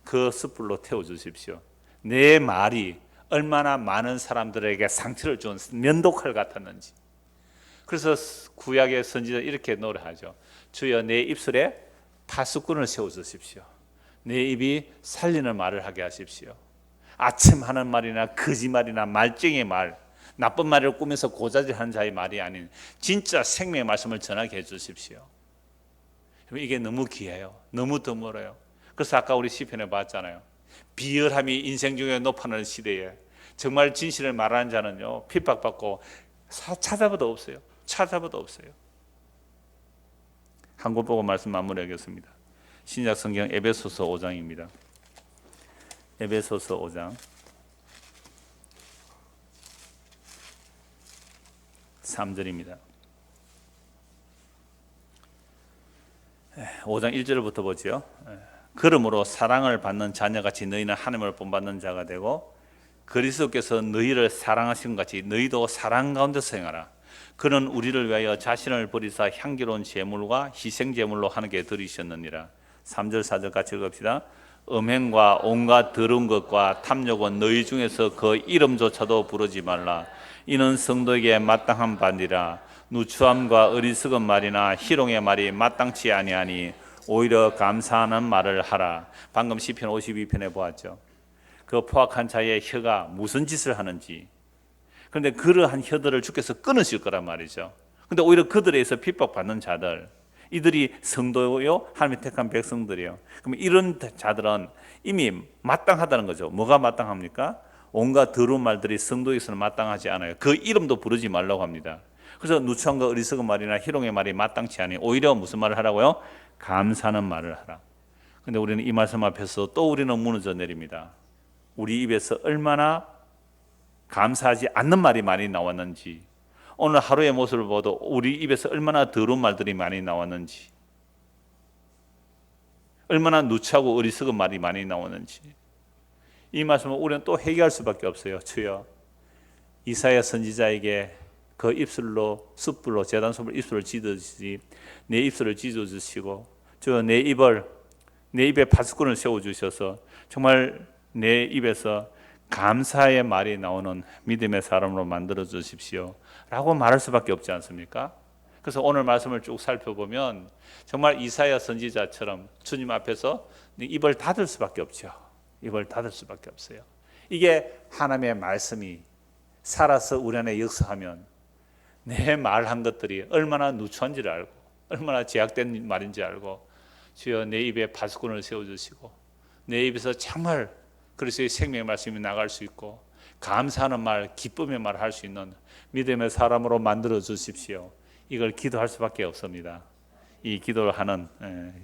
그 숯불로 태워주십시오. 내 말이 얼마나 많은 사람들에게 상처를 준 면도칼 같았는지. 그래서 구약의 선지자 이렇게 노래하죠. 주여 내 입술에 파수꾼을 세워주십시오. 내 입이 살리는 말을 하게 하십시오. 아첨하는 말이나 거짓말이나 말쟁이의 말, 나쁜 말을 꾸면서 고자질하는 자의 말이 아닌 진짜 생명의 말씀을 전하게 해주십시오. 이게 너무 귀해요. 너무 드물어요. 그래서 아까 우리 시편에 봤잖아요. 비열함이 인생 중에 높아나는 시대에 정말 진실을 말하는 자는요, 핍박받고 찾아봐도 없어요. 찾아봐도 없어요. 한 곳 보고 말씀 마무리하겠습니다. 신약 성경 에베소서 5장입니다. 에베소서 5장 3절입니다. 5장 1절부터 보지요. 그러므로 사랑을 받는 자녀같이 너희는 하나님을 본받는 자가 되고 그리스도께서 너희를 사랑하신 것 같이 너희도 사랑 가운데서 행하라. 그는 우리를 위하여 자신을 버리사 향기로운 제물과 희생 제물로 하나님께 드리셨느니라. 3절 4절 같이 읽읍시다. 음행과 온갖 더러운 것과 탐욕은 너희 중에서 그 이름조차도 부르지 말라. 이는 성도에게 마땅한 바니라. 누추함과 어리석은 말이나 희롱의 말이 마땅치 아니하니 오히려 감사하는 말을 하라. 방금 시편 52편에 보았죠. 그 포악한 자의 혀가 무슨 짓을 하는지. 그런데 그러한 혀들을 주께서 끊으실 거란 말이죠. 그런데 오히려 그들에 의해서 핍박받는 자들, 이들이 성도요, 하나님의 택한 백성들이요. 그럼 이런 자들은 이미 마땅하다는 거죠. 뭐가 마땅합니까? 온갖 더러운 말들이 성도에서는 마땅하지 않아요. 그 이름도 부르지 말라고 합니다. 그래서 누추함과 어리석은 말이나 희롱의 말이 마땅치 않으니 오히려 무슨 말을 하라고요? 감사하는 말을 하라. 근데 우리는 이 말씀 앞에서 또 우리는 무너져 내립니다. 우리 입에서 얼마나 감사하지 않는 말이 많이 나왔는지, 오늘 하루의 모습을 봐도 우리 입에서 얼마나 더러운 말들이 많이 나왔는지, 얼마나 누추하고 어리석은 말이 많이 나오는지, 이 말씀을 우리는 또 회개할 수밖에 없어요. 주여, 이사야 선지자에게 그 입술로 숯불로 제단소불 입술을 찢어주시지 내 입술을 찢어주시고, 주여 내 입에 파수꾼을 세워주셔서 정말 내 입에서 감사의 말이 나오는 믿음의 사람으로 만들어 주십시오 라고 말할 수밖에 없지 않습니까? 그래서 오늘 말씀을 쭉 살펴보면 정말 이사야 선지자처럼 주님 앞에서 입을 닫을 수밖에 없죠. 입을 닫을 수밖에 없어요. 이게 하나님의 말씀이 살아서 우리 안에 역사하면 내 말한 것들이 얼마나 누추한지를 알고 얼마나 제약된 말인지 알고, 주여 내 입에 파수꾼을 세워주시고 내 입에서 정말 그리스도의 생명의 말씀이 나갈 수 있고 감사하는 말, 기쁨의 말을 할 수 있는 믿음의 사람으로 만들어 주십시오. 이걸 기도할 수밖에 없습니다. 이 기도를 하는,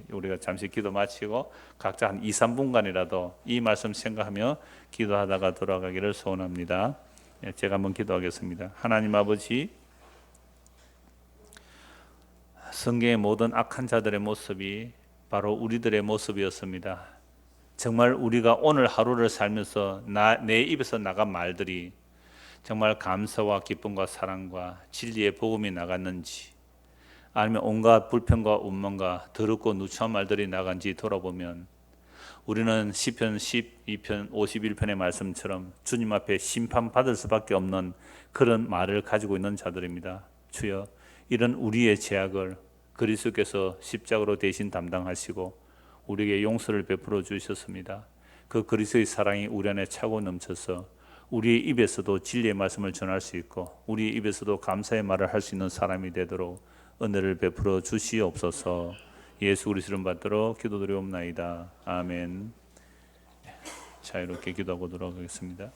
우리가 잠시 기도 마치고 각자 한 2, 3분간이라도 이 말씀 생각하며 기도하다가 돌아가기를 소원합니다. 제가 한번 기도하겠습니다. 하나님 아버지, 성경의 모든 악한 자들의 모습이 바로 우리들의 모습이었습니다. 정말 우리가 오늘 하루를 살면서 내 입에서 나간 말들이 정말 감사와 기쁨과 사랑과 진리의 복음이 나갔는지, 아니면 온갖 불평과 운명과 더럽고 누추한 말들이 나간지 돌아보면 우리는 시편 12편 51편의 말씀처럼 주님 앞에 심판받을 수밖에 없는 그런 말을 가지고 있는 자들입니다. 주여, 이런 우리의 죄악을 그리스도께서 십자가로 대신 담당하시고 우리에게 용서를 베풀어 주셨습니다. 그 그리스도의 사랑이 우리 안에 차고 넘쳐서 우리의 입에서도 진리의 말씀을 전할 수 있고 우리의 입에서도 감사의 말을 할 수 있는 사람이 되도록 은혜를 베풀어 주시옵소서. 예수 그리스도 이름 받들어 기도드리옵나이다. 아멘. 자유롭게 기도하고 돌아가겠습니다.